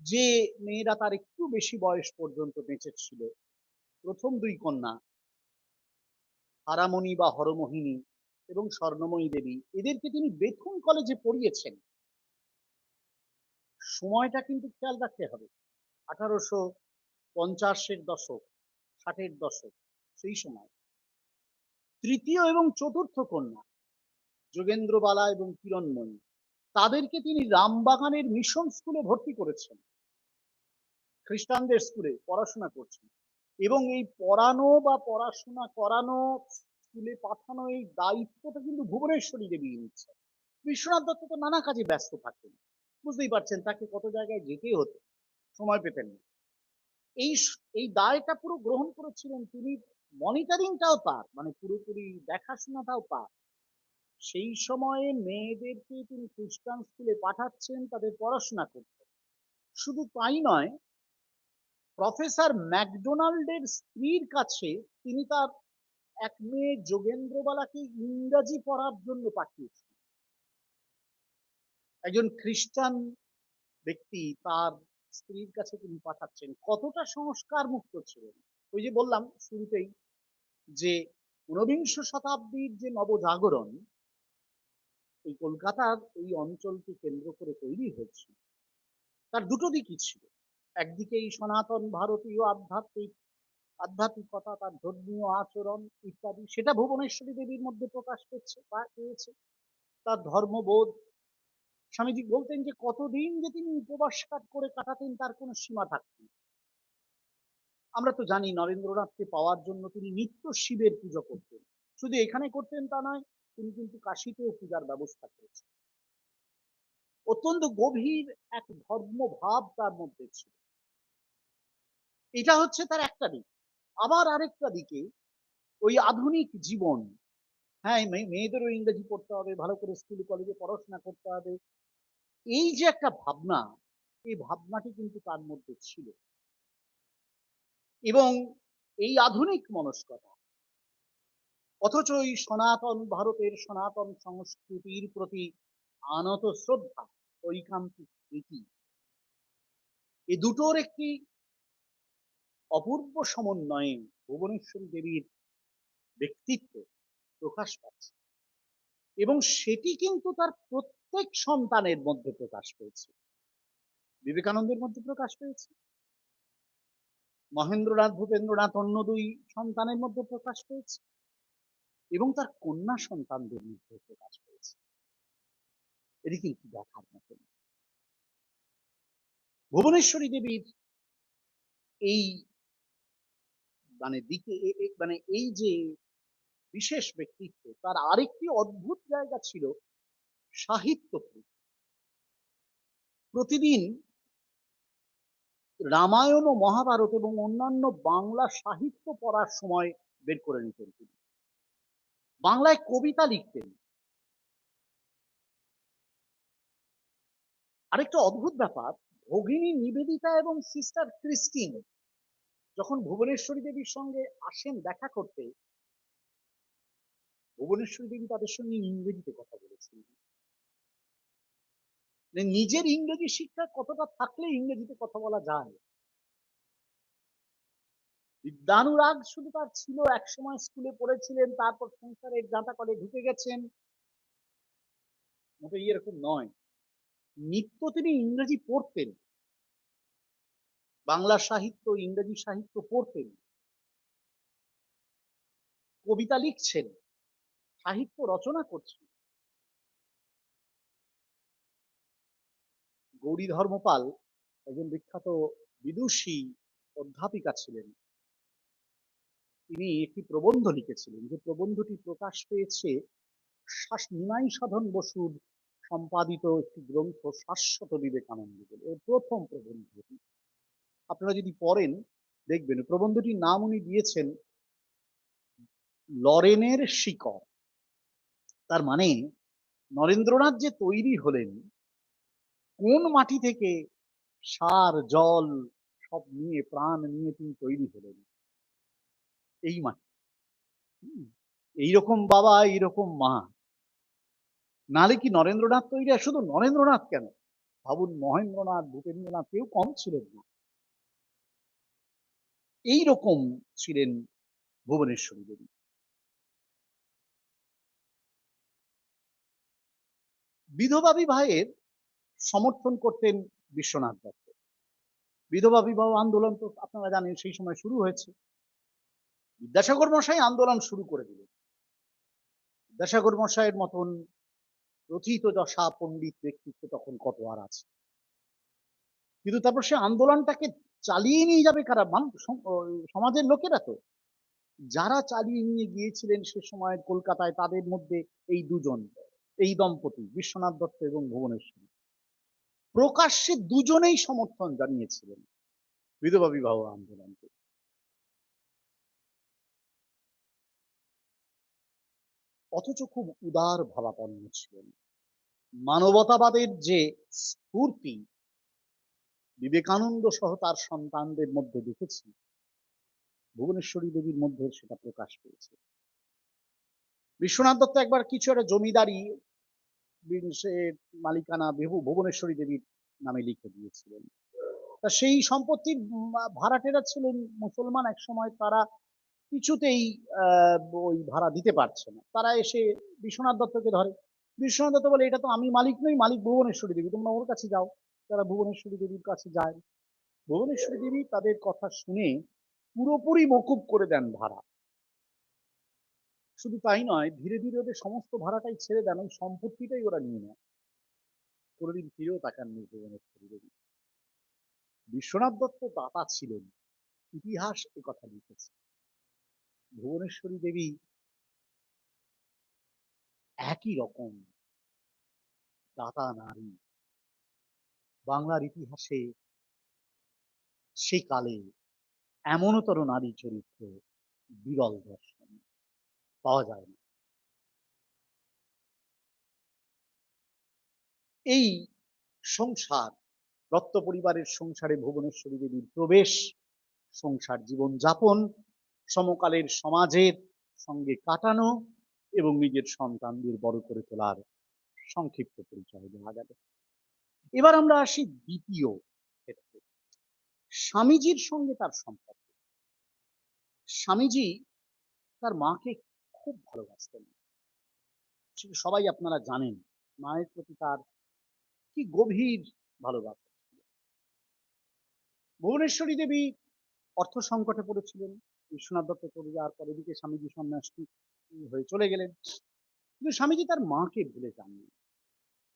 যে মেয়েরা তার একটু বেশি বয়স পর্যন্ত বেঁচে ছিল, প্রথম দুই কন্যা হারামণি বা হরমোহিনী এবং স্বর্ণময়ী দেবী, এদেরকে তিনি বেথুন কলেজে পড়িয়েছেন। সময়টা কিন্তু খেয়াল রাখতে হবে, 1850-এর দশক, 60-এর দশক, সেই সময় তৃতীয় এবং চতুর্থ কন্যা যোগেন্দ্রবালা এবং কিরণময়ী, তাদেরকে তিনি রামবাগানের মিশন স্কুলে ভর্তি করেছেন, খ্রিস্টানদের স্কুলে পড়াশোনা করছেন। এবং এই পড়ানো বা পড়াশোনা করানো, স্কুলে পাঠানো, এই দায়িত্বটা কিন্তু ভুবনেশ্বরী দেবী নিচ্ছে। বিশ্বনাথ দত্ত তো নানা কাজে ব্যস্ত থাকেন, বুঝতেই পারছেন তাকে কত জায়গায় যেতে হতো, সময় পেতেন না। এই এই দায়টা পুরো গ্রহণ করেছিলেন তিনি। মনিটরিংটাও তার, পুরোপুরি দেখাশোনাটাও তার। সেই সময়ে মেয়েদেরকে তিনি খ্রিস্টান স্কুলে পাঠাচ্ছেন, তাদের পড়াশোনা করছেন। শুধু তাই নয়, প্রফেসর ম্যাকডোনাল্ডের স্ত্রীর কাছে তিনি তার এক মেয়ে যোগেন্দ্রবালাকে ইংরাজি পড়ার জন্য পাঠিয়েছেন। একজন খ্রিস্টান ব্যক্তি তার স্ত্রীর কাছে তিনি পাঠাচ্ছেন, কতটা সংস্কার মুক্ত ছিলেন। ওই যে বললাম শুরুতেই যে ঊনবিংশ শতাব্দীর যে নবজাগরণ এই কলকাতার এই অঞ্চলকে কেন্দ্র করে তৈরি হয়েছে, তার দুটো দিকই ছিল। একদিকে এই সনাতন ভারতীয় আধ্যাত্মিকতা, তার ধর্মীয় আচরণ ইত্যাদি, সেটা ভুবনেশ্বরী দেবীর মধ্যে প্রকাশ পেয়েছে বা পেয়েছে। তার ধর্মবোধ, স্বামীজি বলতেন যে কতদিন যে তিনি উপবাস করে কাটাতেন তার কোনো সীমা থাকত না। আমরা তো জানি নরেন্দ্রনাথকে পাওয়ার জন্য তিনি নিত্য শিবের পুজো করতেন। শুধু এখানে করতেন তা নয়, তিনি কিন্তু কাশীতেও পূজার ব্যবস্থা করেছেন। অত্যন্ত গভীর এক ধর্মভাব তার মধ্যে ছিল। এটা হচ্ছে তার একটা দিক। আবার আরেকটা দিকে ওই আধুনিক জীবন, হ্যাঁ, মেয়েদেরও ইংরেজি পড়তে হবে, ভালো করে স্কুল কলেজে পড়াশোনা করতে হবে। এই যে একটা ভাবনা, এই ভাবনাটি কিন্তু তার মধ্যে ছিল। এবং এই আধুনিক মনস্কতা, অথচ এই সনাতন ভারতের সনাতন সংস্কৃতির প্রতি আনত শ্রদ্ধা, ঐকান্তিক প্রীতি, এ দুটোর একটি অপূর্ব সমন্বয়ে ভুবনেশ্বরী দেবীর ব্যক্তিত্ব প্রকাশ পাচ্ছে। এবং সেটি কিন্তু তার প্রত্যেক সন্তানের মধ্যে প্রকাশ পেয়েছে। বিবেকানন্দের মধ্যে প্রকাশ পেয়েছে, মহেন্দ্রনাথ ভূপেন্দ্রনাথ অন্য দুই সন্তানের মধ্যে প্রকাশ পেয়েছে, এবং তার কন্যা সন্তানদের মধ্যে প্রকাশ পেয়েছে। এটি কিন্তু দেখার মতো। ভুবনেশ্বরী দেবীর এই দিকে এই যে বিশেষ ব্যক্তিত্ব, তার আরেকটি অদ্ভুত জায়গা ছিল সাহিত্য। প্রতিদিন রামায়ণ ও মহাভারত এবং অন্যান্য বাংলা সাহিত্য পড়ার সময় বের করে নিতেন তিনি। বাংলায় কবিতা লিখতেন। আরেকটা অদ্ভুত ব্যাপার, ভগিনী নিবেদিতা এবং সিস্টার ক্রিস্টিন যখন ভুবনেশ্বরী দেবীর সঙ্গে আসেন দেখা করতে, ভুবনেশ্বরী দেবী তাদের সঙ্গে ইংরেজিতে কথা বলেছিলেন। নিজের ইংরেজি শিক্ষা কতটা থাকলে ইংরেজিতে কথা বলা যায়। বিদ্যানুরাগ শুধু তার ছিল, একসময় স্কুলে পড়েছিলেন, তারপর সংসারের জাঁতা কলে ঢুকে গেছেন, মোটেই এরকম নয়। নিত্য তিনি ইংরেজি পড়তেন, বাংলা সাহিত্য, ইংরেজি সাহিত্য পড়তেন, কবিতা লিখছেন, সাহিত্য রচনা করছেন। গৌরী ধর্মপাল একজন বিখ্যাত বিদুষী অধ্যাপিকা ছিলেন। তিনি একটি প্রবন্ধ লিখেছিলেন, যে প্রবন্ধটি প্রকাশ পেয়েছে নিমাই সাধন বসুর সম্পাদিত একটি গ্রন্থ শাশ্বত বিবেকানন্দ বলে, এর প্রথম প্রবন্ধটি। আপনারা যদি পড়েন দেখবেন প্রবন্ধটির নাম উনি দিয়েছেন লরেনের শিকড়। তার মানে নরেন্দ্রনাথ যে তৈরি হলেন, কোন মাটি থেকে সার জল সব নিয়ে, প্রাণ নিয়ে তিনি তৈরি হলেন, এই মাটি। এইরকম বাবা, এইরকম মা, নালে কি নরেন্দ্রনাথ তৈরি? আর শুধু নরেন্দ্রনাথ কেন, ভাবুন মহেন্দ্রনাথ ভূপেন্দ্রনাথ কেউ কম ছিলেন না। এইরকম ছিলেন ভুবনেশ্বরী দেবী। বিধবা বিবাহের সমর্থন করতেন বিশ্বনাথ দত্ত। বিধবা বিবাহ আন্দোলন তো আপনারা জানেন সেই সময় শুরু হয়েছে। বিদ্যাসাগর মশাই আন্দোলন শুরু করে দিলেন। বিদ্যাসাগর মশাইয়ের মতন প্রথিত দশা পণ্ডিত ব্যক্তিত্ব তখন কত আর আছে। কিন্তু তারপর সে আন্দোলনটাকে চালিয়ে নিয়ে যাবে কারা? সমাজের লোকেরা তো। যারা চালিয়ে নিয়ে গিয়েছিলেন সে সময় কলকাতায়, তাদের মধ্যে এই দুজন, এই দম্পতি বিশ্বনাথ দত্ত এবং ভুবনেশ্বরী, প্রকাশ্যে দুজনেই সমর্থন জানিয়েছিলেন বিধবা বিবাহ আন্দোলনকে। অথচ খুব উদার ভাবাপন্ন ছিলেন। মানবতাবাদের যে স্ফূর্তি বিবেকানন্দ সহ তার সন্তানদের মধ্যে দেখেছি, ভুবনেশ্বরী দেবীর মধ্যে সেটা প্রকাশ পেয়েছে। বিশ্বনাথ দত্ত একবার কিছু একটা জমিদারি সে মালিকানা ভুবনেশ্বরী দেবীর নামে লিখে দিয়েছিলেন। তা সেই সম্পত্তির ভাড়াটেরা ছিলেন মুসলমান একসময়, তারা কিছুতেই ওই ভাড়া দিতে পারছে না। তারা এসে বিশ্বনাথ দত্তকে ধরে। বিশ্বনাথ দত্ত বলে, এটা তো আমি মালিক নই, মালিক ভুবনেশ্বরী দেবী, তোমরা ওর কাছে যাও। তারা ভুবনেশ্বরী দেবীর কাছে যায়। ভুবনেশ্বরী দেবী তাদের কথা শুনে পুরোপুরি মকুব করে দেন ভাড়া। শুধু তাই নয়, ধীরে ধীরে ওদের সমস্ত ভাড়াটাই ছেড়ে দেন, ওই সম্পত্তিটাই ওরা নিয়ে নেয়। কোনোদিন ফিরেও তাকাননি ভুবনেশ্বরী দেবী। বিশ্বনাথ দত্ত দাতা ছিলেন, ইতিহাস একথা লিখেছে। ভুবনেশ্বরী দেবী একই রকম দাতা নারী। বাংলার ইতিহাসে সেকালে এমনতর নারী চরিত্র বিরল দর্শন, পাওয়া যায় না। এই সংসার, দত্ত পরিবারের সংসারে ভুবনেশ্বরী দেবীর প্রবেশ, সংসার জীবনযাপন, সমকালের সমাজের সঙ্গে কাটানো এবং নিজের সন্তানদের বড় করে তোলার সংক্ষিপ্ত পরিচয় দেওয়া গেল। এবার আমরা আসি দ্বিতীয় ক্ষেত্রে, স্বামীজির সঙ্গে তার সম্পর্ক। স্বামীজি তার মাকে খুব ভালোবাসতেন, সেটা সবাই আপনারা জানেন। মায়ের প্রতি তার কি গভীর ভালোবাসা। ভুবনেশ্বরী দেবী অর্থ সংকটে পড়েছিলেন, বিশ্বনাথ দত্ত চলে যাওয়ার পর এদিকে স্বামীজি সন্ন্যাসী হয়ে চলে গেলেন, কিন্তু স্বামীজি তার মাকে ভুলে যাননি।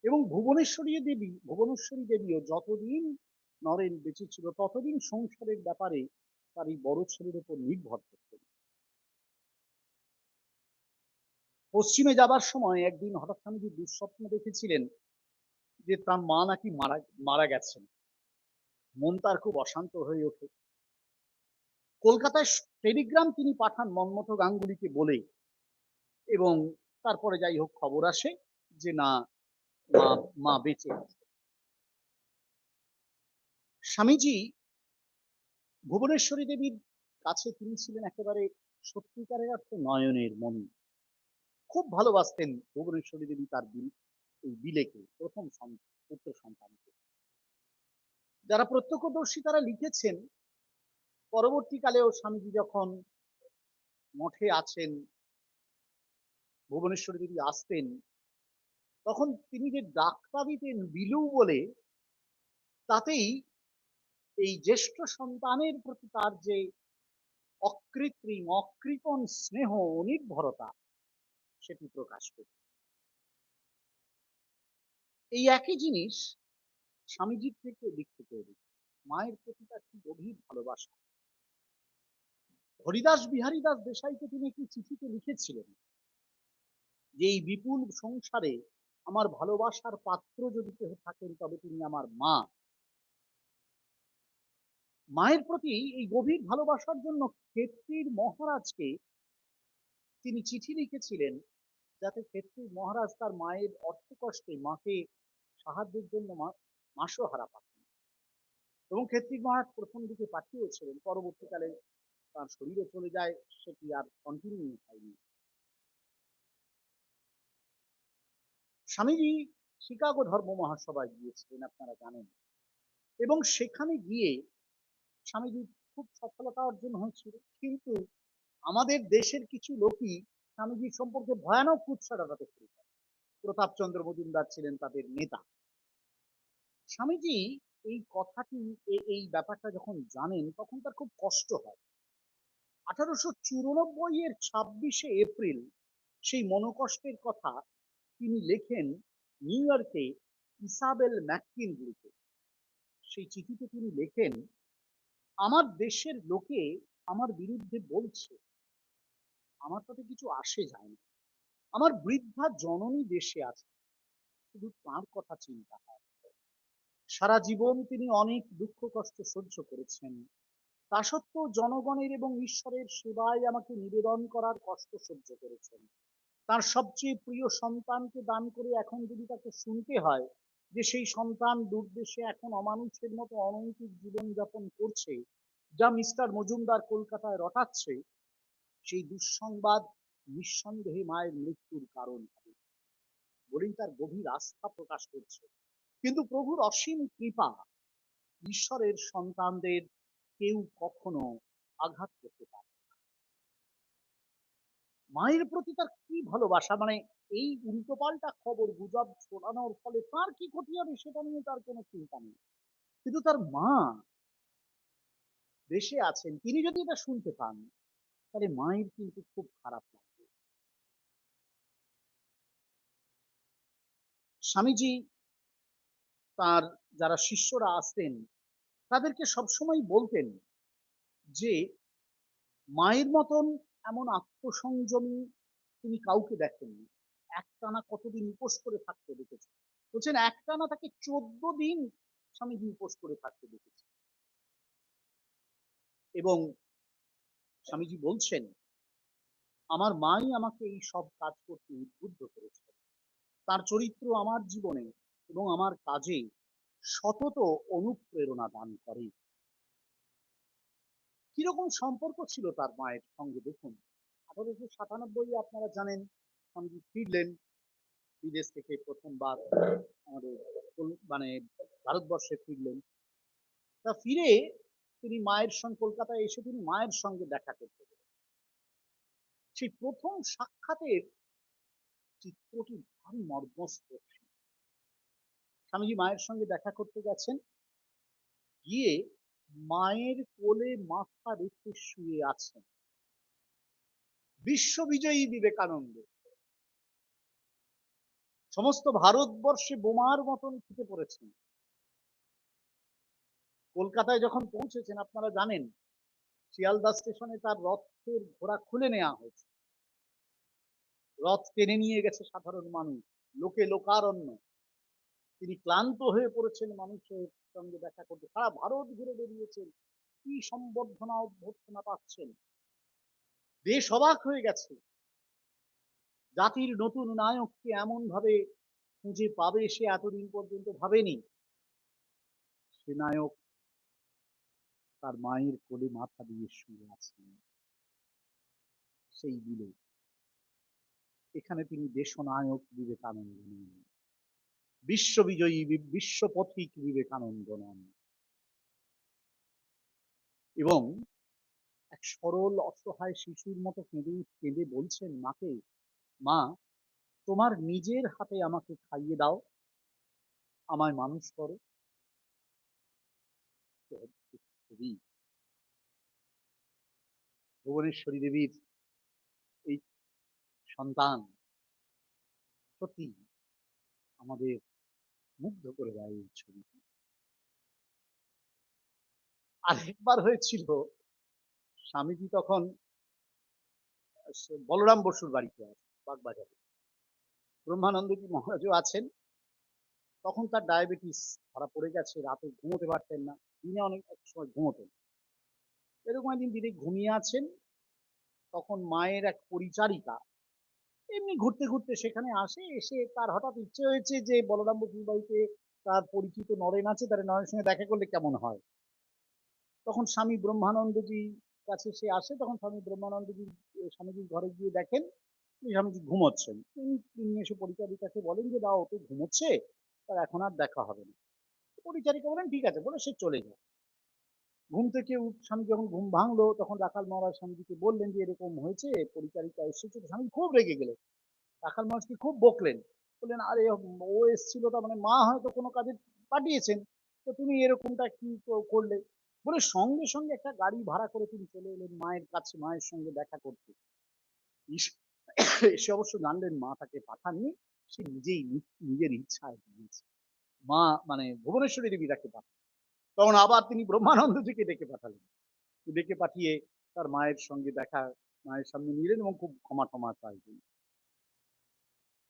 এবং ভুবনেশ্বরী দেবীও যতদিন নরেন বেঁচে ছিল ততদিন সংসারের ব্যাপারে তার এই বড় ছেলের উপর নির্ভর করতেন। পশ্চিমে যাবার সময় একদিন হঠাৎ স্বামীজি দুঃস্বপ্ন দেখেছিলেন যে তার মা নাকি মারা মারা গেছেন। মন তার খুব অশান্ত হয়ে ওঠে। কলকাতায় টেলিগ্রাম তিনি পাঠান মন্মথ গাঙ্গুলিকে বলে, এবং তারপরে যাই হোক খবর আসে যে না, মা মা বেঁচে আছে। স্বামীজি ভুবনেশ্বরী দেবীর কাছে তিনি ছিলেন একেবারে সত্যিকারের অর্থে নয়নের মণি। খুব ভালোবাসতেন ভুবনেশ্বরী দেবী তার এই বিলেকে, প্রথম পুত্র সন্তানকে। যারা প্রত্যক্ষদর্শী তারা লিখেছেন পরবর্তীকালেও স্বামীজি যখন মঠে আছেন, ভুবনেশ্বরী দেবী আসতেন, তখন তিনি যে ডাকটা দিতেন বিলু বলে, তাতেই এই জ্যেষ্ঠ সন্তানের প্রতি তার যে অকৃত্রিম অকৃপণ স্নেহ নির্ভরতা সেটি প্রকাশ পেত। এই একই জিনিস স্বামীজির থেকে লিখতে তৈরি, মায়ের প্রতি তার কি গভীর ভালোবাসা। হরিদাস বিহারী দাস দেশাইকে তিনি একটি চিঠিতে লিখেছিলেন যে এই বিপুল সংসারে আমার ভালোবাসার পাত্র যদি কেউ থাকেন তবে তিনি আমার মা। মায়ের প্রতি এই গভীর ভালোবাসার জন্য ক্ষেত্রীর মহারাজকে তিনি চিঠি লিখেছিলেন, যাতে ক্ষেত্রীর মহারাজ তার মায়ের অর্থকষ্টে মাকে সাহায্যের জন্য মাসোহারা পাঠান। এবং ক্ষেত্রীর মহারাজ প্রথম দিকে পাঠিয়েছিলেন, পরবর্তীকালে তার শরীরে চলে যায়, সেটি আর কন্টিনিউ হয়নি। স্বামীজি শিকাগো ধর্ম মহাসভায় গিয়েছিলেন, আপনারা জানেন, এবং সেখানে গিয়ে স্বামীজির খুব সফলতা অর্জন হয়েছিল। কিন্তু আমাদের দেশের কিছু লোকই স্বামীজির সম্পর্কে ভয়ানক কুৎসা রটাতে শুরু করে। প্রতাপচন্দ্র মজুমদার ছিলেন তাদের নেতা। স্বামীজি এই কথাটি, এই ব্যাপারটা যখন জানেন তখন তার খুব কষ্ট হয়। 1894 26 এপ্রিল সেই মনোকষ্টের কথা তিনি লেখেন নিউ ইয়র্কে ইসাবেল ম্যাককিনলিকে। সেই চিঠিতে তিনি লেখেন, আমার দেশের লোকে আমার বিরুদ্ধে বলছে, আমার তাতে কিছু আসে যায় না। আমার বৃদ্ধা জননী দেশে আছে, শুধু তার কথা চিন্তা হয়। সারা জীবন তিনি অনেক দুঃখ কষ্ট সহ্য করেছেন, তা সত্ত্বেও জনগণের এবং ঈশ্বরের সেবায় আমাকে নিবেদন করার কষ্ট সহ্য করেছেন। তার সবচেয়ে প্রিয় সন্তানকে দান করে এখন যদি তাকে শুনতে হয় যে সেই সন্তান দূরদেশে এখন অমানুষের মতো অনৈতিক জীবনযাপন করছে, যা মিস্টার মজুমদার কলকাতায় রটাচ্ছে, সেই দুঃসংবাদ নিঃসন্দেহে মায়ের মৃত্যুর কারণ হবে বলেই তার গভীর আস্থা প্রকাশ করছে। কিন্তু প্রভুর অসীম কৃপা, ঈশ্বরের সন্তানদের কেউ কখনো আঘাত করতে পারে। মায়ের প্রতি তার কি ভালোবাসা, মানে এই উল্টোপাল্টা খবর গুজব ছড়ানোর ফলে তার কি ক্ষতি হবে সেটা নিয়ে তার কোনো চিন্তা নেই। কিন্তু তার মা দেশে আছেন, তিনি যদি এটা শুনতে পান তাহলে মায়ের কিন্তু খুব খারাপ লাগবে। স্বামীজি তার যারা শিষ্যরা আসতেন তাদেরকে সবসময় বলতেন যে মায়ের মতন এমন আত্মসংযমী তিনি কাউকে দেখেননি। একটানা কতদিন উপোস করে থাকতে দেখেছে। বলছেন একটানা তাকে ১৪ দিন স্বামীজি উপোস করে থাকতে দেখেছে। এবং স্বামীজি বলছেন, "আমার মাই আমাকে এই সব কাজ করতে উদ্বুদ্ধ করেছে। তার চরিত্র আমার জীবনে এবং আমার কাজে সতত অনুপ্রেরণা দান করে।" কিরকম সম্পর্ক ছিল তার মায়ের সঙ্গে দেখুন। ১৮৯৭ আপনারা জানেন স্বামীজি ফিরলেন বিদেশ থেকে ১ম বার আমাদের মানে ভারতবর্ষে ফিরলেন। তা ফিরে তিনি মায়ের সঙ্গে কলকাতায় এসে তিনি মায়ের সঙ্গে দেখা করতে গেলেন। সেই ১ম সাক্ষাতের চিত্রটি ভারী মর্মস্পর্শী। স্বামীজি মায়ের সঙ্গে দেখা করতে গেছেন। গিয়ে মায়ের কোলে মাথা রেখে শুয়ে আছেন। বিশ্ববিজয়ী বিবেকানন্দ। সমস্ত ভারতবর্ষে বোমার মতন ফেটে পড়েছেন। কলকাতায় যখন পৌঁছেছেন আপনারা জানেন শিয়ালদা স্টেশনে তার রথের ঘোড়া খুলে নেওয়া হয়েছে। রথ টেনে নিয়ে গেছে সাধারণ মানুষ, লোকে লোকারণ্য। তিনি ক্লান্ত হয়ে পড়েছেন মানুষের সঙ্গে দেখা করতে। সারা ভারত ঘুরে বেরিয়েছেন। কি সম্বর্ধনা অভ্যর্থনা পাচ্ছেন। দেশ অবাক হয়ে গেছে। জাতির নতুন নায়ককে এমন ভাবে খুঁজে পাবে সে এতদিন পর্যন্ত ভাবেনি। সে নায়ক তার মায়ের কোলে মাথা দিয়ে শুয়ে আছেন। সেই দিলে এখানে তিনি দেশনায়ক বিবেকানন্দ নন, বিশ্ববিজয়ী বিশ্বপথিক বিবেকানন্দ নন। এবং এক সরল অসহায় শিশুর মতো কেঁদে কেঁদে বলছেন মাকে, মা তোমার নিজের হাতে আমাকে খাইয়ে দাও, আমায় মানুষ করো। ছবি ভুবনেশ্বরী দেবীর এই সন্তান সত্যি আমাদের মুগ্ধ করে দেয় এই ছবি। আরেকবার হয়েছিল স্বামীজি তখন বলরাম বসুর বাড়িতে আছে বাগবাজারে। ব্রহ্মানন্দজি মহারাজও আছেন। তখন তার ডায়াবেটিস ধরা পড়ে গেছে, রাতে ঘুমোতে পারতেন না। দিনে অনেক এক সময় ঘুমোতেন। এরকম একদিন দিনে ঘুমিয়ে আছেন, তখন মায়ের এক পরিচারিকা এমনি ঘুরতে ঘুরতে সেখানে আসে, এসে তার হঠাৎ ইচ্ছে হয়েছে যে বলরাম বসুর বাড়িতে তার পরিচিত নরেন আছে, তাহলে নরেনের সঙ্গে দেখা করলে কেমন হয়। তখন স্বামী ব্রহ্মানন্দজি কাছে সে আসে, তখন স্বামী ব্রহ্মানন্দজি স্বামীজির ঘরে গিয়ে দেখেন যে স্বামীজি ঘুমোচ্ছেন। তিনি এসে পরিচারিকাকে বলেন যে দাও ও তো ঘুমোচ্ছে, তার এখন আর দেখা হবে না। পরিচারিকা বলেন ঠিক আছে, বলে সে চলে যায়। ঘুম থেকে স্বামী যখন ঘুম ভাঙলো তখন রাখাল মহারাজ স্বামীজিকে বললেন যে এরকম হয়েছে, পরিচারিকা এসেছে। স্বামী খুব রেগে গেলেন, রাখাল মহারাজকে খুব বকলেন। বললেন আরে ও এসেছিল তার মানে মা হয়তো কোনো কাজে পাঠিয়েছেন, তো তুমি এরকমটা কি করলে। বলে সঙ্গে সঙ্গে একটা গাড়ি ভাড়া করে তিনি চলে এলেন মায়ের কাছে, মায়ের সঙ্গে দেখা করতে। এসে অবশ্য জানলেন মা তাকে পাঠাননি, সে নিজেই নিজের ইচ্ছায় গিয়েছে। মা মানে ভুবনেশ্বরী দেবী তাকে পাঠান। তখন আবার তিনি ব্রহ্মানন্দজিকে ডেকে পাঠালেন। ডেকে পাঠিয়ে তার মায়ের সঙ্গে দেখা, মায়ের সামনে নিলেন এবং খুব ক্ষমা টমা চাইলেন।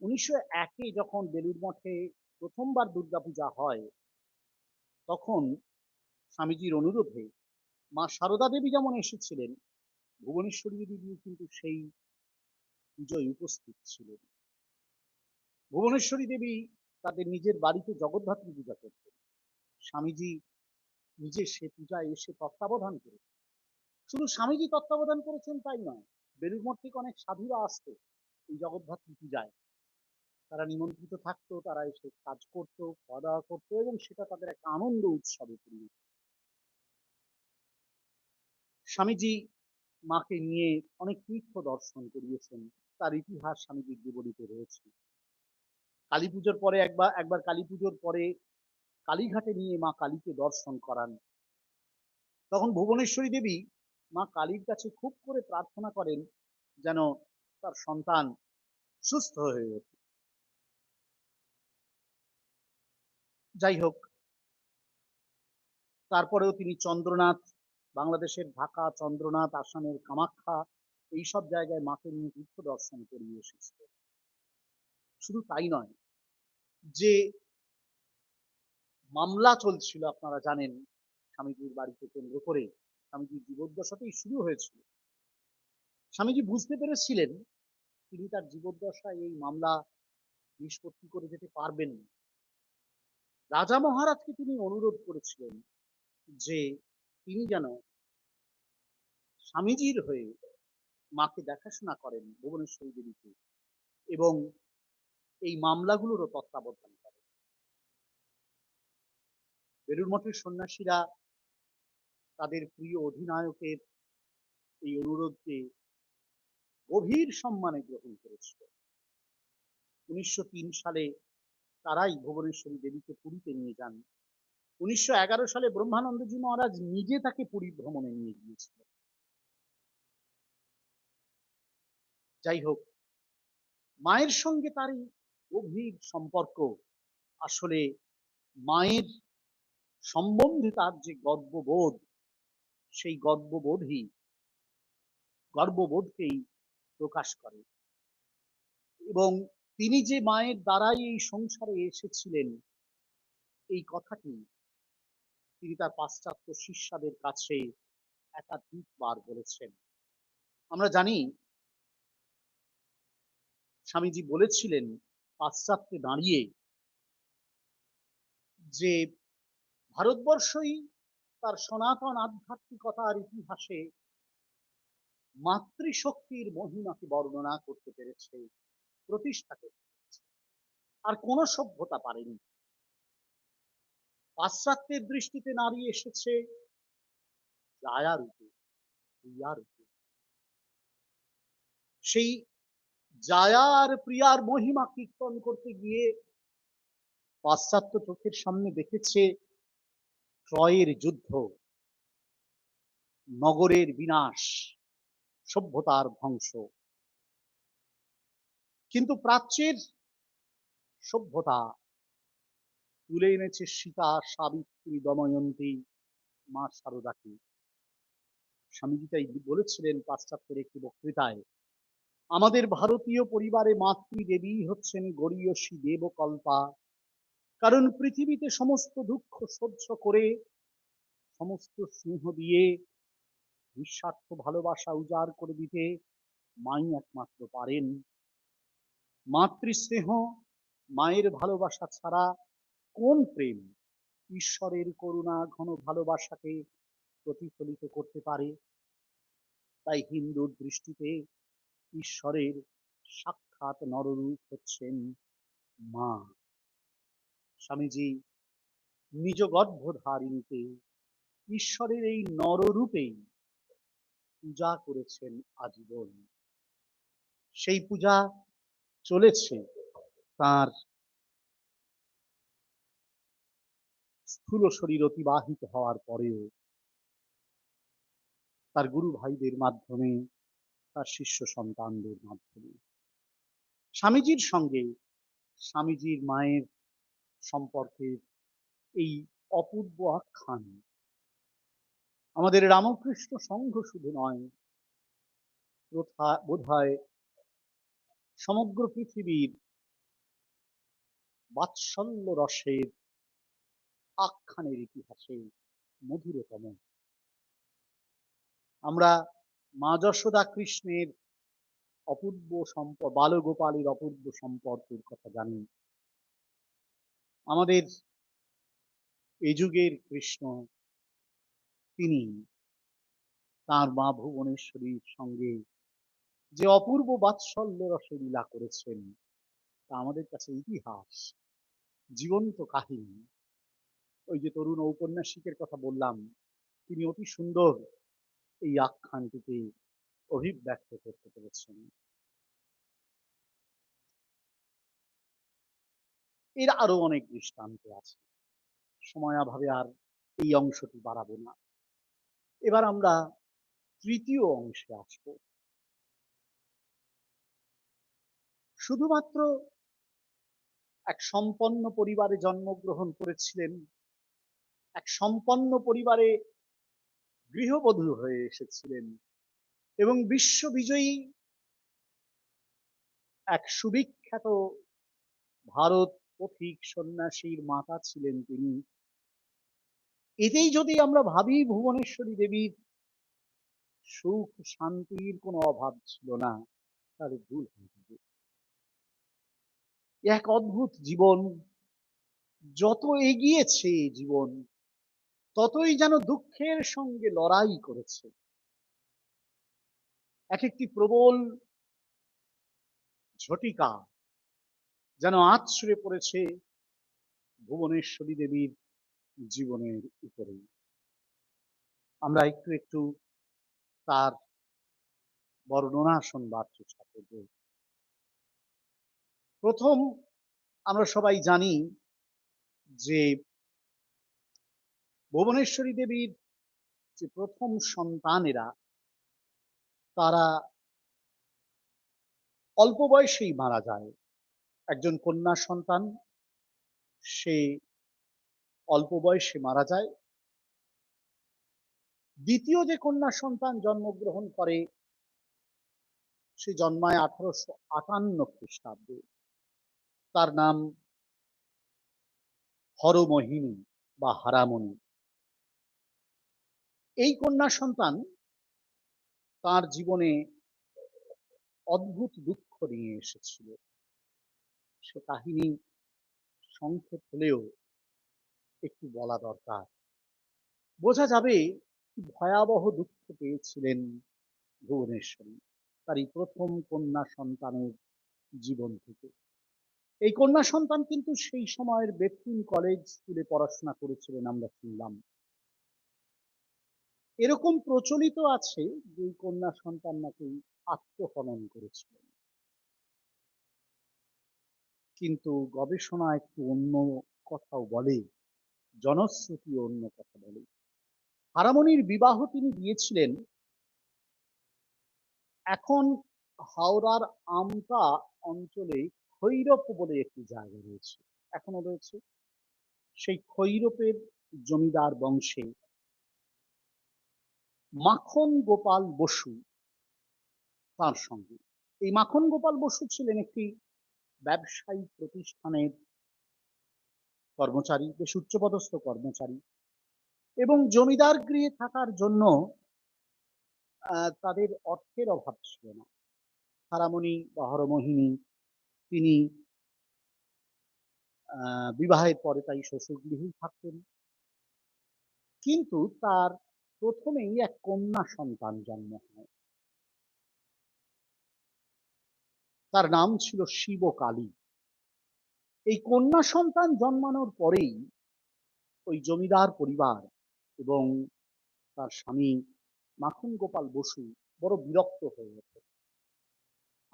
১৯০১-এ যখন বেলুড় মঠে প্রথমবার দুর্গাপূজা হয়, তখন স্বামীজির অনুরোধে মা সারদা দেবী যেমন এসেছিলেন, ভুবনেশ্বরী দেবী কিন্তু সেই পুজোয় উপস্থিত ছিলেন। ভুবনেশ্বরী দেবী তাদের নিজের বাড়িতে জগদ্ধাত্রী পূজা করতেন। স্বামীজি নিজে সে পূজায় এসে তত্ত্বাবধান করেছেন। শুধু স্বামীজি তত্ত্বাবধান করেছেন তাই নয়, বেলুড় মঠ থেকে অনেক সাধুরা আসতো এই জগদ্ধাত্রী পূজায়। তারা নিমন্ত্রিত থাকতো, তারা এসে কাজ করতো, খাওয়া দাওয়া করতো এবং সেটা তাদের একটা আনন্দ উৎসবে পরিণত। স্বামীজি মাকে নিয়ে অনেক তীর্থ দর্শন করিয়েছেন, তার ইতিহাস স্বামীজির জীবনীতে রয়েছে। কালী পুজোর পরে একবার কালী পুজোর পরে কালীঘাটে নিয়ে মা কালীকে দর্শন করান। তখন ভুবনেশ্বরী দেবী মা কালীর কাছে খুব করে প্রার্থনা করেন যেন তার সন্তান সুস্থ হয়ে ওঠে। যাই হোক, তারপরেও তিনি চন্দ্রনাথ, বাংলাদেশের ঢাকা, চন্দ্রনাথ, আসামের কামাখ্যা এইসব জায়গায় মাকে নিয়ে তীর্থ দর্শন করিয়ে এসেছিলেন। শুধু তাই নয়, যে মামলা চলছিল আপনারা জানেন স্বামীজির বাড়িকে কেন্দ্র করে, স্বামীজির জীবদ্দশাতেই শুরু হয়েছিল। স্বামীজি বুঝতে পেরেছিলেন তিনি তার জীবদ্দশায় এই মামলা নিষ্পত্তি করে যেতে পারবেন না। রাজা মহারাজকে তিনি অনুরোধ করেছিলেন যে তিনি যেন স্বামীজির হয়ে মাকে দেখাশোনা করেন ভুবনেশ্বরী দেবীকে, এবং এই মামলাগুলোরও তত্ত্বাবধান করেন। বেলুড় মঠের সন্ন্যাসীরা তাদের প্রিয় অধিনায়কের এই অনুরোধকে গভীর সম্মানে গ্রহণ করেছিল। 1903 সালে তারাই ভুবনেশ্বরী দেবীকে পুরীতে নিয়ে যান। 1911 সালে ব্রহ্মানন্দজি মহারাজ নিজে তাকে পুরী ভ্রমণে নিয়ে গিয়েছিলেন। যাই হোক, মায়ের সঙ্গে তার এই গভীর সম্পর্ক, আসলে মায়ের সম্বন্ধে তার যে গর্ববোধ, সেই গর্ববোধকেই প্রকাশ করে। এবং তিনি যে মায়ের দ্বারাই এই সংসারে এসেছিলেন, এই কথাটি তিনি তার পাশ্চাত্য শিষ্যদের কাছে একাধিকবার বলেছেন। আমরা জানি স্বামীজি বলেছিলেন পাশ্চাত্যে দাঁড়িয়ে যে ভারতবর্ষই তার সনাতন আধ্যাত্মিকতার ইতিহাসে মাতৃশক্তির মহিমাকে বর্ণনা করতে পেরেছে, প্রতিষ্ঠা করতে পেরেছে, আর কোন সভ্যতা পারেনি। পাশ্চাত্যের দৃষ্টিতে নারী এসেছে জায়া রূপে, প্রিয়া রূপে। সেই জায়া আর প্রিয়ার মহিমা কীর্তন করতে গিয়ে পাশ্চাত্য চোখের সামনে দেখেছে ট্রয়ের যুদ্ধ, নগরের বিনাশ, সভ্যতার ধ্বংস। কিন্তু প্রাচ্যের সভ্যতা তুলে এনেছে সীতা, সাবিত্রী, দময়ন্তী, মা শারদাকে। স্বামীজি তাই বলেছিলেন পাশ্চাত্যের একটি বক্তৃতায়, আমাদের ভারতীয় পরিবারে মাতৃদেবী হচ্ছেন গরীয়সী দেবকল্পা, কারণ পৃথিবীতে সমস্ত দুঃখ সহ্য করে, সমস্ত স্নেহ দিয়ে নিঃস্বার্থ ভালোবাসা উজাড় করে দিতে মাই একমাত্র পারেন। মাতৃস্নেহ, মায়ের ভালোবাসা ছাড়া কোন প্রেম ঈশ্বরের করুণা ঘন ভালোবাসাকে প্রতিফলিত করতে পারে? তাই হিন্দুর দৃষ্টিতে ঈশ্বরের সাক্ষাৎ নররূপ হচ্ছেন মা। স্বামীজি নিজ গর্ভধারিণীতে ঈশ্বরের এই নররূপেই পূজা করেছেন আজীবন। সেই পূজা চলেছে তার স্থূল শরীর অতিবাহিত হওয়ার পরেও, তার গুরু ভাইদের মাধ্যমে, তার শিষ্য সন্তানদের মাধ্যমে। স্বামীজির সঙ্গে স্বামীজির মায়ের সম্পর্কের এই অপূর্ব আখ্যান আমাদের রামকৃষ্ণ সংঘ শুধু নয়, বোধহয় সমগ্র পৃথিবীর বাৎসল্য রসের আখ্যানের ইতিহাসে মধুরতম। আমরা মা যশোদা কৃষ্ণের অপূর্ব সম্পর্ক, বালগোপালের অপূর্ব সম্পর্কের কথা জানি। আমাদের এই যুগের কৃষ্ণ, তিনি তার মা ভুবনেশ্বরীর সঙ্গে যে অপূর্ব বাৎসল্য রসে লীলা করেছেন, তা আমাদের কাছে ইতিহাস, জীবন্ত কাহিনী। ওই যে তরুণ ঔপন্যাসিকের কথা বললাম, তিনি অতি সুন্দর এই আখ্যানটিকে অভিব্যক্ত করতে পেরেছেন। এর আরো অনেক দৃষ্টান্ত আছে, সময়াভাবে আর এই অংশটি বাড়াবো না। এবার আমরা তৃতীয় অংশে আসব। শুধুমাত্র এক সম্পন্ন পরিবারে জন্মগ্রহণ করেছিলেন, এক সম্পন্ন পরিবারে গৃহবধূ হয়ে এসেছিলেন এবং বিশ্ববিজয়ী এক সুবিখ্যাত ভারত পথিক সন্ন্যাসীর মাতা ছিলেন তিনি। এতেই যদি আমরা ভাবি ভুবনেশ্বরী দেবীর সুখ শান্তির কোনো অভাব ছিল না, তাহলে ভুল হয়ে যাবে। এক অদ্ভুত জীবন, যত এগিয়েছে জীবন ততই যেন দুঃখের সঙ্গে লড়াই করেছে। এক একটি প্রবল ঝটিকা যেন আছড়ে পড়েছে ভুবনেশ্বরী দেবীর জীবনের উপরে। আমরা একটু একটু তার বর্ণনা শোনবার চেষ্টা করব। প্রথম আমরা সবাই জানি যে ভুবনেশ্বরী দেবীর যে প্রথম সন্তানেরা তারা অল্প বয়সেই মারা যায়। একজন কন্যা সন্তান, সে অল্প বয়সে মারা যায়। দ্বিতীয় যে কন্যা সন্তান জন্মগ্রহণ করে সে জন্মায় 1858 খ্রিস্টাব্দে। তার নাম হরমোহিনী বা হারামণি। এই কন্যা সন্তান তার জীবনে অদ্ভুত দুঃখ নিয়ে এসেছিল। সে কাহিনী সংক্ষেপ হলেও একটু বলা দরকার। বোঝা যাবে কি ভয়াবহ দুঃখ পেয়েছিলেন ভুবনেশ্বরী তার এই প্রথম কন্যা সন্তানের জীবন থেকে। এই কন্যা সন্তান কিন্তু সেই সময়ের বেথুন কলেজ স্কুলে পড়াশোনা করেছিলেন আমরা শুনলাম। এরকম প্রচলিত আছে যে এই কন্যা সন্তান নাকি আত্মহনন করেছিলেন, কিন্তু গবেষণা একটু অন্য কথাও বলে, জনশ্রুতি অন্য কথা বলে। হারামণির বিবাহ তিনি দিয়েছিলেন এখন হাওড়ার আমতা অঞ্চলে খৈরপ বলে একটি জায়গা রয়েছে, এখনো রয়েছে। সেই খৈরপের জমিদার বংশে মাখন গোপাল বসু তার সঙ্গে। এই মাখন গোপাল বসু ছিলেন একটি ব্যবসায়িক প্রতিষ্ঠানের কর্মচারী, বেশ উচ্চপদস্থ কর্মচারী, এবং জমিদার গৃহে থাকার জন্য তাদের অর্থের অভাব ছিল না। হারামণি বা হরমোহিনী তিনি বিবাহের পরে তাই শ্বশুর গৃহেই থাকতেন, কিন্তু তার প্রথমেই এক কন্যা সন্তান জন্ম হয়। তার নাম ছিল শিবকালী। এই কন্যা সন্তান জন্মানোর পরেই ওই জমিদার পরিবার এবং তার স্বামী মাখন গোপাল বসু বড় বিরক্ত হয়ে ওঠে।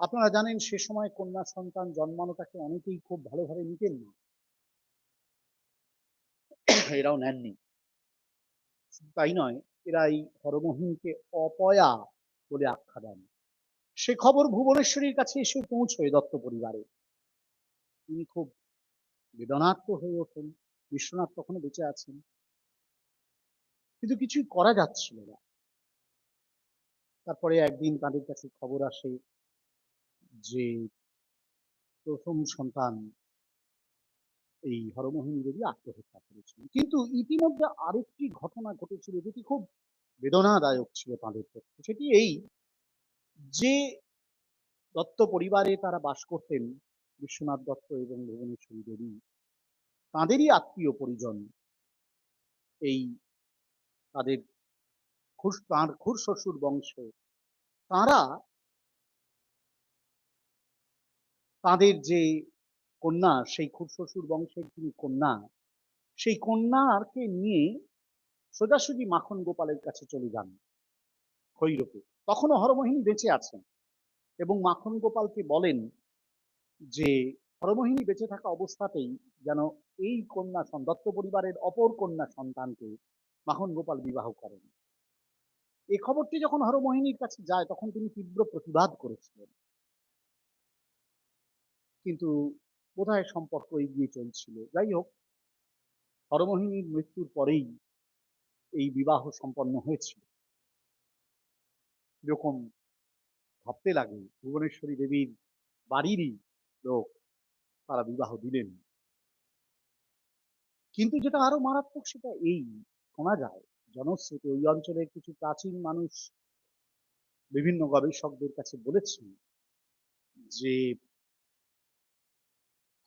আপনারা জানেন সে সময় কন্যা সন্তান জন্মানোটাকে অনেকেই খুব ভালোভাবে নিতেন না, এরাও নেননি। তাই নয়, এরা এই হরমোহিনীকে অপয়া বলে আখ্যা দেন। সে খবর ভুবনেশ্বরীর কাছে এসে পৌঁছয় দত্ত পরিবারে। তিনি খুব বেদনার্ত হয়ে ওঠেন। বিশ্বনাথ তখনও বেঁচে আছেন, কিন্তু কিছুই করা যাচ্ছিল না। তারপরে একদিন তাদের কাছে খবর আসে যে প্রথম সন্তান এই হরমোহিনী দেবী আত্মহত্যা করেছিলেন। কিন্তু ইতিমধ্যে আরেকটি ঘটনা ঘটেছিল যেটি খুব বেদনাদায়ক ছিল তাদের পক্ষে। সেটি এই যে দত্ত পরিবারে তারা বাস করতেন, বিশ্বনাথ দত্ত এবং ভুবনেশ্বরী দেবী, তাঁদেরই আত্মীয় পরিজন এই তাদের তাঁর খুড়শ্বশুর বংশে তাঁরা তাঁদের যে কন্যা, সেই খুড়শ্বশুর বংশের যিনি কন্যা, সেই কন্যাকে নিয়ে সোজাসুজি মাখন গোপালের কাছে চলে যান খৈরপে। তখনও হরমোহিনী বেঁচে আছেন এবং মাখন গোপালকে বলেন যে হরমোহিনী বেঁচে থাকা অবস্থাতেই যেন এই কন্যা দত্ত পরিবারের অপর কন্যা সন্তানকে মাখন গোপাল বিবাহ করেন। এই খবরটি যখন হরমোহিনীর কাছে যায় তখন তিনি তীব্র প্রতিবাদ করেছিলেন, কিন্তু বোধহয় সম্পর্ক এগিয়ে চলছিল। যাই হোক, হরমোহিনীর মৃত্যুর পরেই এই বিবাহ সম্পন্ন হয়েছিল। এরকম ভাবতে লাগে ভুবনেশ্বরী দেবীর বাড়িরই লোক, তারা বিবাহ দিলেন। কিন্তু যেটা আরো মারাত্মক সেটা এই, শোনা যায় জনশ্রুতি, ওই অঞ্চলের কিছু প্রাচীন মানুষ বিভিন্ন গবেষকদের কাছে বলেছেন যে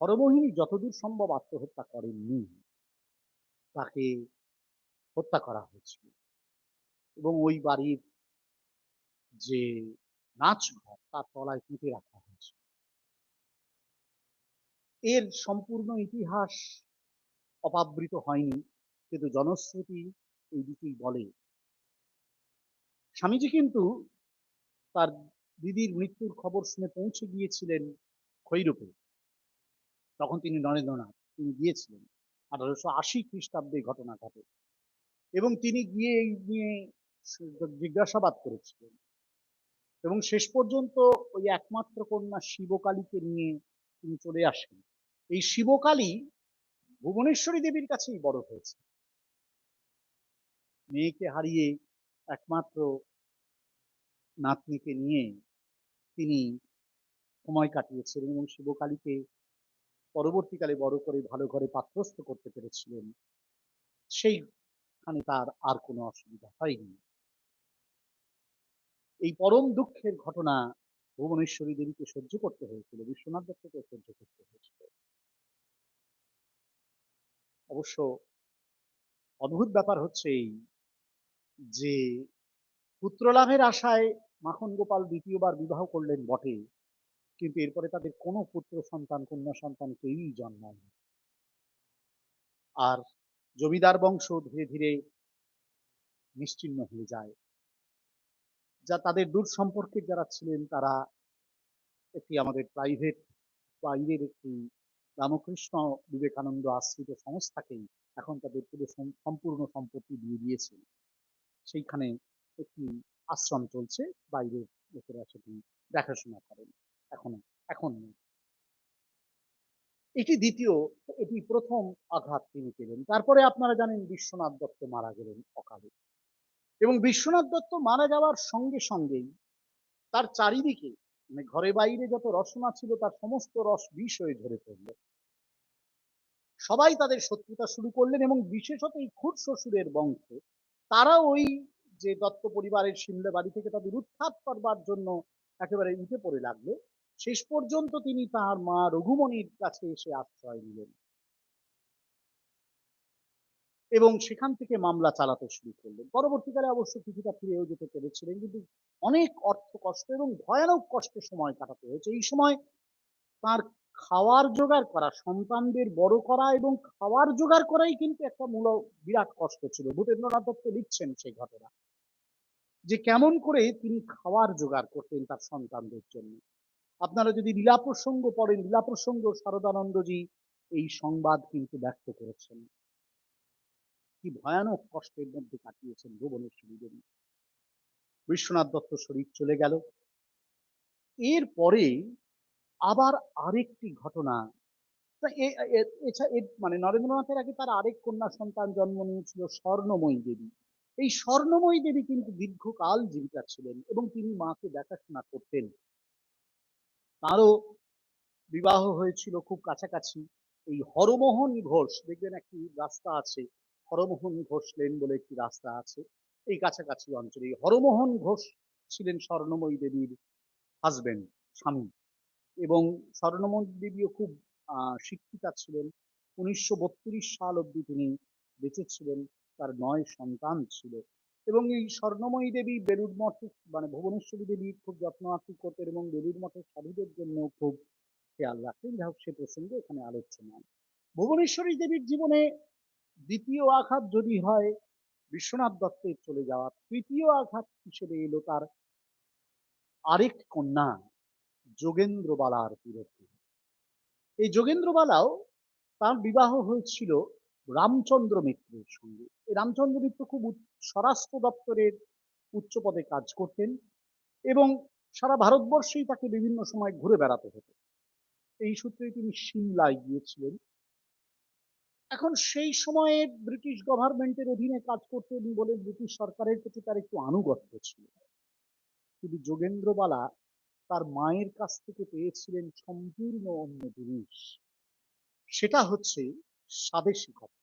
হরমোহিনী যতদূর সম্ভব আত্মহত্যা করেননি, তাকে হত্যা করা হয়েছিল এবং ওই বাড়ির যে নাচঘর তার তলায় পুঁতে রাখা হয়েছিল। এর সম্পূর্ণ ইতিহাস অপাবৃত হয়নি, কিন্তু জনশ্রুতি এই দিকেই বলে। স্বামীজি কিন্তু তার দিদির মৃত্যুর খবর শুনে পৌঁছে গিয়েছিলেন খৈরুপে। তখন তিনি নরেন্দ্রনাথ, তিনি গিয়েছিলেন 1880 খ্রিস্টাব্দে ঘটনা ঘটে এবং তিনি গিয়ে এই নিয়ে জিজ্ঞাসাবাদ করেছিলেন এবং শেষ পর্যন্ত ওই একমাত্র কন্যা শিবকালীকে নিয়ে তিনি চলে আসেন। এই শিবকালী ভুবনেশ্বরী দেবীর কাছেই বড় হয়েছে। মেয়েকে হারিয়ে একমাত্র নাতনিকে নিয়ে তিনি সময় কাটিয়েছিলেন এবং শিবকালীকে পরবর্তীকালে বড় করে ভালো ঘরে পাত্রস্থ করতে পেরেছিলেন। সেইখানে তার আর কোনো অসুবিধা হয়নি। এই পরম দুঃখের ঘটনা ভুবনেশ্বরী দেবীকে সহ্য করতে হয়েছিল, বিশ্বনাথ দত্তকে সহ্য করতে হয়েছিল। অবশ্য অদ্ভুত ব্যাপার হচ্ছে এই যে পুত্রলাভের আশায় মাখন গোপাল দ্বিতীয়বার বিবাহ করলেন বটে, কিন্তু এরপরে তাদের কোনো পুত্র সন্তান কন্যা সন্তান কেউই জন্মায়নি। আর জমিদার বংশ ধীরে ধীরে নিশ্চিহ্ন হয়ে যায়। যা তাদের দূর সম্পর্কের যারা ছিলেন তারা একটি আমাদের প্রাইভেট বাইরের একটি রামকৃষ্ণ বিবেকানন্দ আশ্রিত সংস্থাকেই এখন তাদের পুরো সম্পূর্ণ সম্পত্তি দিয়ে দিয়েছে। সেইখানে একটি আশ্রম চলছে, বাইরের লোকেরা সেটি দেখাশোনা করেন এখনো। এখন এটি দ্বিতীয়, এটি প্রথম আঘাত তিনি পেলেন। তারপরে আপনারা জানেন বিশ্বনাথ দত্ত মারা গেলেন অকালে এবং বিশ্বনাথ দত্ত মারা যাওয়ার সঙ্গে সঙ্গেই তার চারিদিকে মানে ঘরে বাইরে যত রসনা ছিল তার সমস্ত রস বিষ হয়ে ঝরে পড়ল। সবাই তাদের শত্রুতা শুরু করলেন এবং বিশেষত এই খুড় শ্বশুরের বংশ, তারা ওই যে দত্ত পরিবারের সিমলা বাড়ি থেকে তাদের উৎখাত করবার জন্য একেবারে উঠে পড়ে লাগলো। শেষ পর্যন্ত তিনি তার মা রঘুমণির কাছে এসে আশ্রয় নিলেন এবং সেখান থেকে মামলা চালাতে শুরু করলেন। পরবর্তীকালে অবশ্য কিছুটা ফিরেও যেতে পেরেছিলেন, কিন্তু অনেক অর্থ কষ্ট এবং ভয়ানক কষ্টে সময় কাটাতে হয়েছে। এই সময় তার খাওয়ার জোগাড় করা, সন্তানদের বড় করা এবং খাওয়ার জোগাড় করাই কিন্তু একটা মূল বিরাট কষ্ট ছিল। ভূপেন্দ্রনাথ দত্ত লিখছেন সেই ঘটনা যে কেমন করে তিনি খাওয়ার জোগাড় করতেন তার সন্তানদের জন্য। আপনারা যদি লীলা প্রসঙ্গ পড়েন, লীলা প্রসঙ্গ শারদানন্দজি এই সংবাদ কিন্তু ব্যক্ত করেছেন। কি ভয়ানক কষ্টের মধ্যে কাটিয়েছেন ভুবনেশ্বরী দেবী। বিশ্বনাথ দত্ত শরীর চলে গেল। এরপরে আবার আরেকটি ঘটনা, মানে নরেন্দ্রনাথের আগে তার আরেক কন্যা সন্তান জন্ম নিয়েছিল স্বর্ণময়ী দেবী। এই স্বর্ণময়ী দেবী কিন্তু দীর্ঘকাল জীবিকা ছিলেন এবং তিনি মাকে দেখাশোনা করতেন। তারও বিবাহ হয়েছিল খুব কাছাকাছি। এই হরমোহন ঘোষ, দেখবেন একটি রাস্তা আছে, হরমোহন ঘোষ লেন বলে একটি রাস্তা আছে এই কাছাকাছি অঞ্চলে। হরমোহন ঘোষ ছিলেন স্বর্ণময়ী দেবীর হাজবেন্ড, স্বামী, এবং স্বর্ণময়ী দেবীও খুব শিক্ষিতা ছিলেন। 1932 সাল অবধি তিনি বেঁচে ছিলেন, তার 9 সন্তান ছিল এবং এই স্বর্ণময়ী দেবী বেলুড় মঠ মানে ভুবনেশ্বরী দেবীর খুব যত্ন আত্তি করতেন এবং বেলুড় মঠের সাধুদের জন্য খুব খেয়াল রাখতেন। যাই হোক, সে প্রসঙ্গে এখানে আলোচ্য নয়। ভুবনেশ্বরী দেবীর জীবনে দ্বিতীয় আঘাত যদি হয় বিশ্বনাথ দত্তের চলে যাওয়া, তৃতীয় আঘাত হিসেবে এলো তার আরেক কন্যা যোগেন্দ্রবালার বিরুদ্ধে। এই যোগেন্দ্রবালাও, তার বিবাহ হয়েছিল রামচন্দ্র মিত্রের সঙ্গে। এই রামচন্দ্র মিত্র খুব স্বরাষ্ট্র দপ্তরের উচ্চ পদে কাজ করতেন এবং সারা ভারতবর্ষেই তাকে বিভিন্ন সময় ঘুরে বেড়াতে হতো এই সূত্রেই তিনি সিমলায় গিয়েছিলেন। এখন সেই সময়ে ব্রিটিশ গভর্নমেন্টের অধীনে কাজ করতেন বলে ব্রিটিশ সরকারের প্রতি তার একটু আনুগত্য ছিল। কিন্তু যোগেন্দ্রবালা তার মায়ের কাছ থেকে পেয়েছিলেন সম্পূর্ণ অন্য জিনিস। সেটা হচ্ছে স্বাদেশিকতা।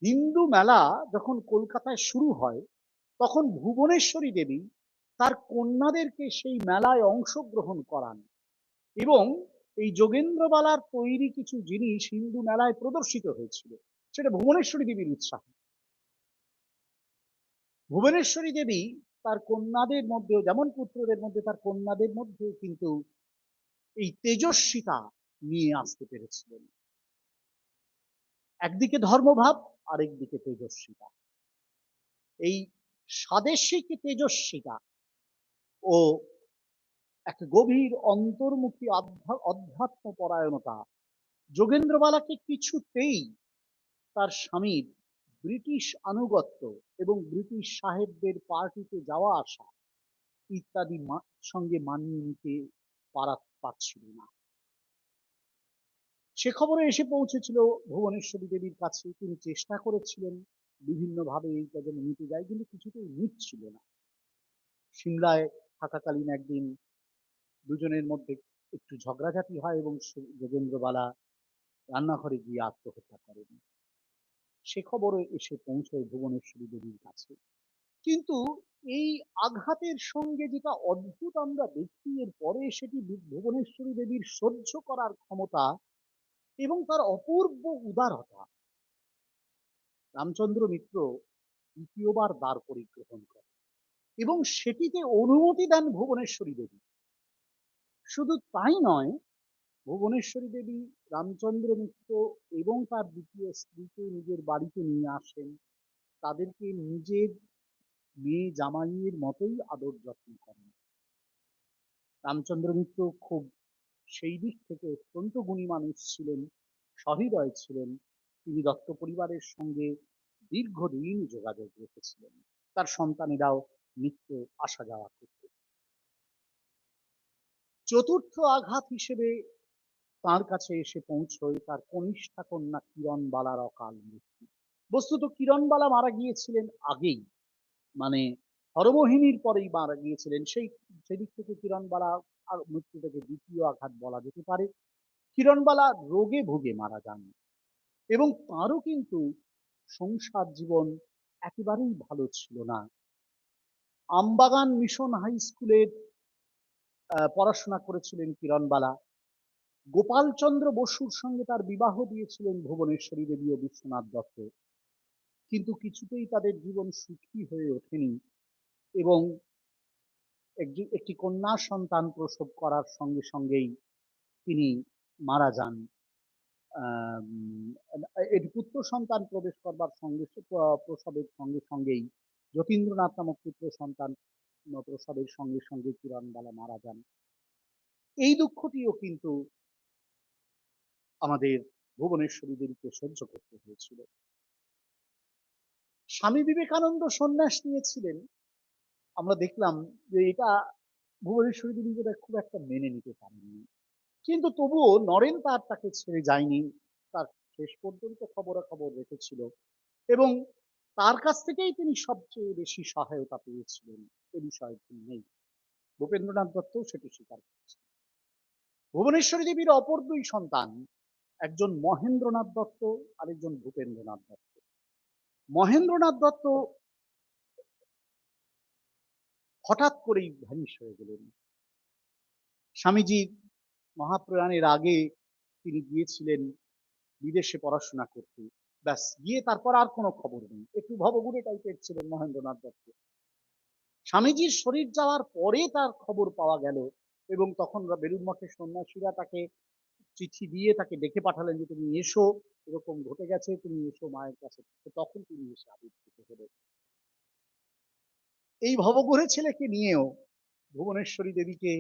হিন্দু মেলা যখন কলকাতায় শুরু হয়, তখন ভুবনেশ্বরী দেবী তার কন্যাদেরকে সেই মেলায় অংশগ্রহণ করান এবং এই যোগেন্দ্রবালার তৈরি কিছু জিনিস হিন্দু মেলায় প্রদর্শিত হয়েছিল। সেটা ভুবনেশ্বরী দেবীর উৎসাহ। ভুবনেশ্বরী দেবী তার কন্যাদের মধ্যেও, যেমন পুত্রদের মধ্যে, তার কন্যাদের মধ্যেও কিন্তু এই তেজস্বিতা নিয়ে আসতে পেরেছিলেন। একদিকে ধর্মভাব, আরেকদিকে তেজস্বিতা। এই স্বাদেশিক তেজস্বিতা ও এক গভীর অন্তর্মুখী অধ্যাত্ম পরায়ণতা যোগেন্দ্রবালাকে কিছুতেই তার স্বামীর ব্রিটিশ আনুগত্য এবং ব্রিটিশ সাহেবদের পার্টিতে যাওয়া আসা ইত্যাদি সঙ্গে মানিয়ে নিতে পারছিল না। সে খবরে এসে পৌঁছেছিল ভুবনেশ্বরী দেবীর কাছে। তিনি চেষ্টা করেছিলেন বিভিন্নভাবে এইটা যেন মিটে যায়, কিন্তু কিছুতেই মিটছিল না। সিমলায় থাকাকালীন একদিন দুজনের মধ্যে একটু ঝগড়াঝাটি হয় এবং যোগেন্দ্রবালা রান্নাঘরে গিয়ে আত্মহত্যা করেন। সে খবরও এসে পৌঁছয় ভুবনেশ্বরী দেবীর কাছে। কিন্তু এই আঘাতের সঙ্গে যেটা অদ্ভুত আমরা দেখি, এর পরে সেটি ভুবনেশ্বরী দেবীর সহ্য করার ক্ষমতা এবং তার অপূর্ব উদারতা। রামচন্দ্র মিত্র দ্বিতীয়বার দ্বার পরিগ্রহণ করেন এবং সেটিতে অনুমতি দেন ভুবনেশ্বরী দেবী। শুধু তাই নয়, ভুবনেশ্বরী দেবী রামচন্দ্র মিত্র এবং তার দ্বিতীয় স্ত্রীকে নিজের বাড়িতে নিয়ে আসেন। তাদেরকে নিজের মেয়ে জামাইয়ের মতোই আদর যত্ন করেন। রামচন্দ্র মিত্র খুব সেই দিক থেকে অত্যন্ত গুণী মানুষ ছিলেন, সহৃদয় ছিলেন। তিনি দত্ত পরিবারের সঙ্গে দীর্ঘদিন যোগাযোগ রেখেছিলেন। তার সন্তানেরাও নিত্য আসা যাওয়া করত। চতুর্থ আঘাত হিসেবে তার কাছে এসে পৌঁছয় তার কনিষ্ঠা কন্যা কিরণবালার অকাল মৃত্যু। বস্তুত কিরণবালা মারা গিয়েছিলেন আগেই, মানে হরমোহিনীর পরেই মারা গিয়েছিলেন। সেদিক থেকে কিরণবালা মৃত্যুটাকে দ্বিতীয় আঘাত বলা যেতে পারে। কিরণবালা রোগে ভুগে মারা যান এবং তারও কিন্তু সংসার জীবন একেবারেই ভালো ছিল না। আমবাগান মিশন হাই স্কুলের পড়াশোনা করেছিলেন কিরণবালা। গোপালচন্দ্র বসুর সঙ্গে তার বিবাহ দিয়েছিলেন ভুবনেশ্বরী দেবী ও বিশ্বনাথ দত্ত। কিন্তু কিছুতেই তাদের জীবন সুখী হয়ে ওঠেনি এবং একটি কন্যা সন্তান প্রসব করার সঙ্গে সঙ্গেই তিনি মারা যান। এর পুত্র সন্তান প্রবেশ করবার সঙ্গে প্রসবের সঙ্গে সঙ্গেই যতীন্দ্রনাথ নামক পুত্র সন্তান প্রসবের সঙ্গে সঙ্গে কিরণবালা মারা যান। এই দুঃখটিও কিন্তু আমাদের ভুবনেশ্বরী দেবীকে সহ্য করতে হয়েছিল। স্বামী বিবেকানন্দ সন্ন্যাস নিয়েছিলেন। আমরা দেখলাম যে এটা ভুবনেশ্বরী দেবী খুব একটা মেনে নিতে পারেননি, কিন্তু তবুও নরেন তাকে ছেড়ে যায়নি। তার শেষ পর্যন্ত খবরাখবর রেখেছিল এবং তার কাছ থেকেই তিনি সবচেয়ে বেশি সহায়তা পেয়েছিলেন। এ বিষয়ে ভুল নেই। ভূপেন্দ্রনাথ দত্তও সেটি স্বীকার করেছেন। ভুবনেশ্বরী দেবীর অপর দুই সন্তান, একজন মহেন্দ্রনাথ দত্ত, আরেকজন ভূপেন্দ্রনাথ দত্ত। মহেন্দ্রনাথ দত্ত হঠাৎ করেই ভ্যানিশ হয়ে গেলেন। স্বামীজির মহাপ্রয়াণের আগে তিনি গিয়েছিলেন বিদেশে পড়াশোনা করতে। ব্যাস, গিয়ে তারপর আর কোনো খবর নেই। একটু ভবঘুরে টাইপের ছিলেন মহেন্দ্রনাথ দত্ত। স্বামীজির শরীর যাওয়ার পরে তার খবর পাওয়া গেল এবং তখন বেলুড় মঠের সন্ন্যাসীরা তাকে চিঠি দিয়ে তাকে ডেকে পাঠালেন যে তুমি এসো, এরকম ঘটে গেছে, তুমি এসো মায়ের কাছে। তখন তিনি এসে আবির্ভূত হলেন। এই ভবঘুরে ছেলেকে নিয়েও ভুবনেশ্বরী দেবীকে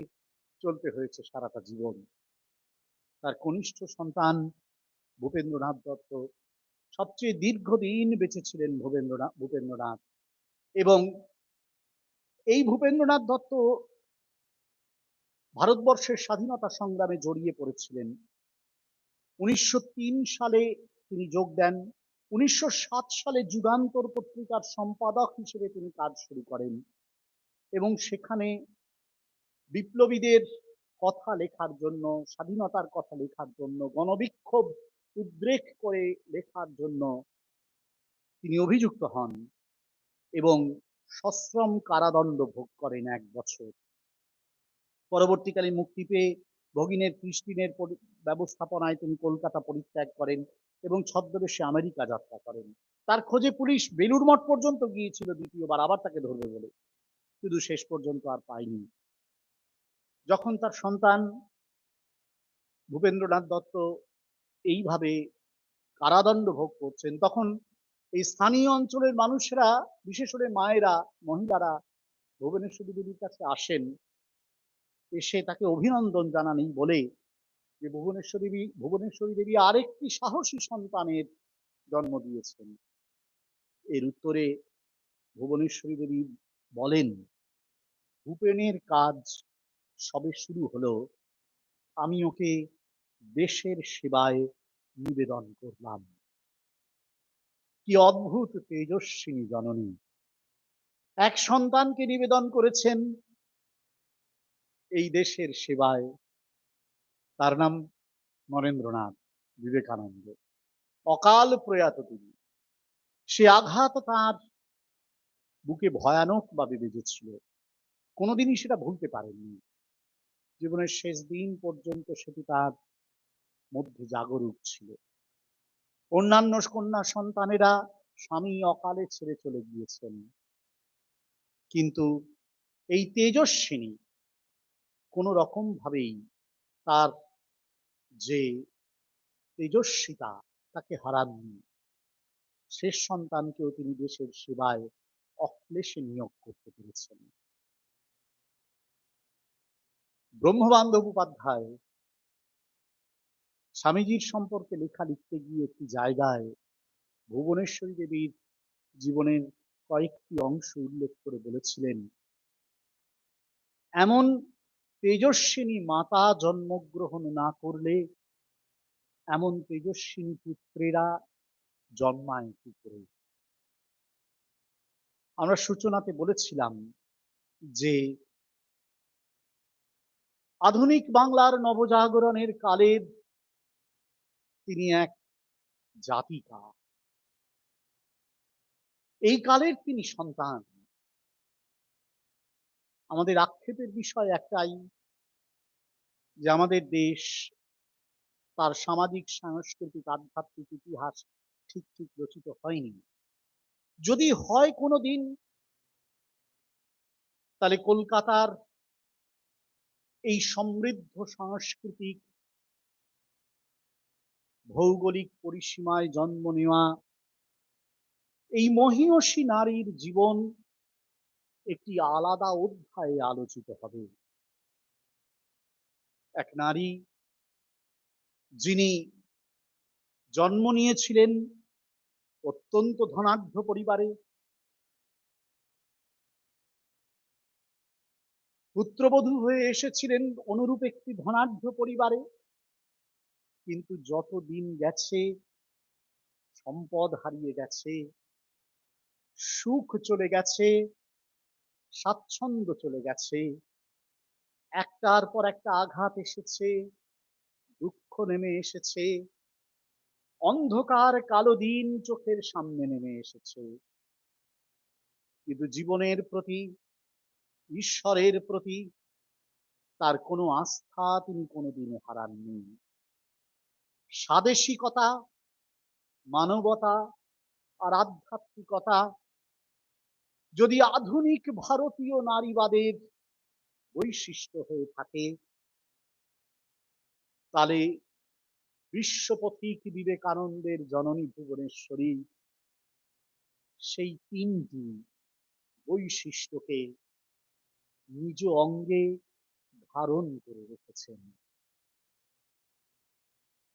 চলতে হয়েছে সারাটা জীবন। তার কনিষ্ঠ সন্তান ভূপেন্দ্রনাথ দত্ত সবচেয়ে দীর্ঘদিন বেঁচে ছিলেন ভূপেন্দ্রনাথ এবং এই ভূপেন্দ্রনাথ দত্ত ভারতবর্ষের স্বাধীনতা সংগ্রামে জড়িয়ে পড়েছিলেন। 1903 সালে তিনি যোগ দেন। 1907 সালে যুগান্তর পত্রিকার সম্পাদক হিসেবে তিনি কাজ শুরু করেন এবং সেখানে বিপ্লবীদের কথা লেখার জন্য, স্বাধীনতার কথা লেখার জন্য, গণবিক্ষোভ উদ্রেক করে লেখার জন্য তিনি অভিযুক্ত হন এবং সশ্রম কারাদণ্ড ভোগ করেন 1 বছর। পরবর্তীকালে মুক্তি পেয়ে ভগিনীর ক্রিস্টিনের ব্যবস্থাপনায় তিনি কলকাতা পরিত্যাগ করেন এবং ছদ্মবেশে আমেরিকা যাত্রা করেন। তার খোঁজে পুলিশ বেলুড় মঠ পর্যন্ত গিয়েছিল দ্বিতীয়বার, আবার তাকে ধরবে বলে, কিন্তু শেষ পর্যন্ত আর পায়নি। যখন তার সন্তান ভূপেন্দ্রনাথ দত্ত এইভাবে কারাদণ্ড ভোগ করছেন, তখন এই স্থানীয় অঞ্চলের মানুষেরা, বিশেষ করে মায়েরা, মহিলারা ভুবনেশ্বরী দেবীর কাছে আসেন, এসে তাকে অভিনন্দন জানান এই বলে যে ভুবনেশ্বরী দেবী আরেকটি সাহসী সন্তানের জন্ম দিয়েছেন। এর উত্তরে ভুবনেশ্বরী দেবী বলেন, ভূপেনের কাজ সবে শুরু হলো, আমি ওকে দেশের সেবায় নিবেদন করলাম। কি অদ্ভুত তেজস্বিনী জননী! এক সন্তানকে নিবেদন করেছেন এই দেশের সেবায়। তার নাম নরেন্দ্রনাথ বিবেকানন্দ। অকাল প্রয়াত তিনি। সে আঘাত তার বুকে ভয়ানকভাবে বেজেছিল। কোনোদিনই সেটা ভুলতে পারেননি। জীবনের শেষ দিন পর্যন্ত সেটি তার মধ্যে জাগরুক ছিল। অন্যান্য কন্যা সন্তানেরা স্বামী অকালে ছেড়ে চলে গিয়েছেন, কিন্তু এই তেজস্বিনী কোনো রকম ভাবেই তার যে তেজস্বিতা তাকে হারাননি। শেষ সন্তানকেও তিনি দেশের সেবায় অক্লেশে নিয়োগ করতে পেরেছেন। ব্রহ্মবান্ধব উপাধ্যায় স্বামীজির সম্পর্কে লেখা লিখতে গিয়ে একটি জায়গায় ভুবনেশ্বরী দেবীর জীবনের কয়েকটি অংশ উল্লেখ করে বলেছিলেন, এমন তেজস্বিনী মাতা জন্মগ্রহণ না করলে এমন তেজস্বিনী পুত্রেরা জন্মায় কি করে। আমরা সূচনাতে বলেছিলাম যে আধুনিক বাংলার নবজাগরণের কালের তিনি এক জাতিকা। এই কালের তিনি সন্তান। আমাদের আক্ষেপের বিষয় একটাই, যে আমাদের দেশ তার সামাজিক, সাংস্কৃতিক, আধ্যাত্মিক ইতিহাস ঠিক রচিত হয়নি। যদি হয় কোনোদিন, তাহলে কলকাতার এই সমৃদ্ধ সাংস্কৃতিক ভৌগোলিক পরিসীমায় জন্ম নেওয়া এই মহীয়সী নারীর জীবন একটি আলাদা অধ্যায়ে আলোচিত হবে। এক নারী যিনি জন্ম নিয়েছিলেন অত্যন্ত ধনাঢ্য পরিবারে, পুত্রবধূ হয়ে এসেছিলেন অনুরূপ একটি ধনাঢ্য পরিবারে, কিন্তু যত দিন গেছে সম্পদ হারিয়ে গেছে, সুখ চলে গেছে, স্বাচ্ছন্দ্য চলে গেছে, একটার পর একটা আঘাত এসেছে, দুঃখ নেমে এসেছে, অন্ধকার কালো দিন চোখের সামনে নেমে এসেছে। কিন্তু জীবনের প্রতি, ঈশ্বরের প্রতি তার কোনো আস্থা তিনি কোনোদিন হারাননি। স্বাদেশিকতা, মানবতা আর আধ্যাত্মিকতা যদি আধুনিক ভারতীয় নারীবাদের বৈশিষ্ট্য হয়ে থাকে, তাহলে বিশ্বপথিক বিবেকানন্দের জননী ভুবনেশ্বরী সেই তিনটি বৈশিষ্ট্যকে নিজ অঙ্গে ধারণ করে রেখেছেন।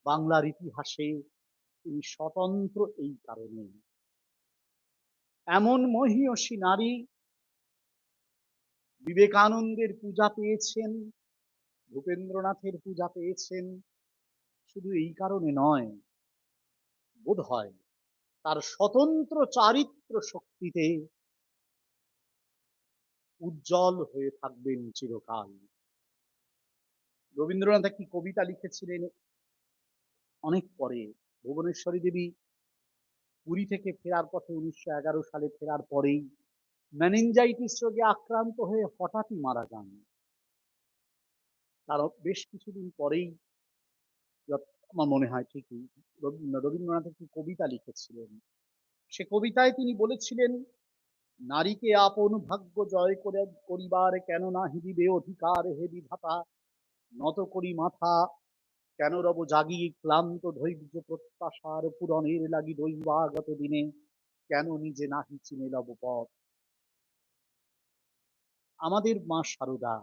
বাংলার ইতিহাসে তিনি স্বতন্ত্র এই কারণে। এমন মহীয়সী নারী বিবেকানন্দের পূজা পেয়েছেন, ভূপেন্দ্রনাথের পূজা পেয়েছেন শুধু এই কারণে নয়, বোধ হয় তার স্বতন্ত্র চারিত্র্য শক্তিতে উজ্জ্বল হয়ে থাকবেন চিরকাল। রবীন্দ্রনাথ একটি কবিতা লিখেছিলেন অনেক পরে। ভুবনেশ্বরী দেবী পুরী থেকে ফেরার পথে ১৯১১ সালে ফেরার পরেই মেনিনজাইটিস রোগে আক্রান্ত হয়ে হঠাৎই মারা যান। তার বেশ কিছুদিন পরেই, আমার মনে হয় ঠিকই, রবীন্দ্রনাথ একটি কবিতা লিখেছিলেন। সে কবিতায় তিনি বলেছিলেন, নারীকে আপন ভাগ্য জয় করে করিবার কেন নাহি দিবে অধিকার হে বিধাতা, নত করি মাথা কেন রব জাগি ক্লান্ত ধৈর্য প্রত্যাশার পূরণের লাগি দৈবাগত দিনে, কেন নিজে নাহি চিনে লব পথ। আমাদের মা সারদা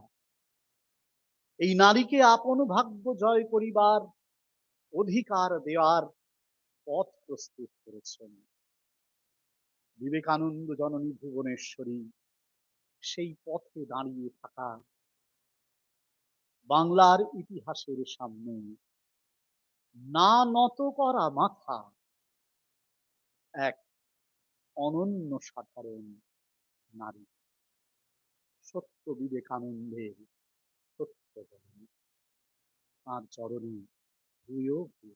এই নারীকে আপন ভাগ্য জয় করিবার, অধিকার দেওয়ার পথ প্রস্তুত করেছেন। বিবেকানন্দ জননী ভুবনেশ্বরী সেই পথে দাঁড়িয়ে থাকা বাংলার ইতিহাসের সামনে না নত করা মাথা এক অনন্য সাধারণ নারী। সত্য বিবেকানন্দের সত্য বচন, তাঁর চরণে ভূয়ো ভূয়ো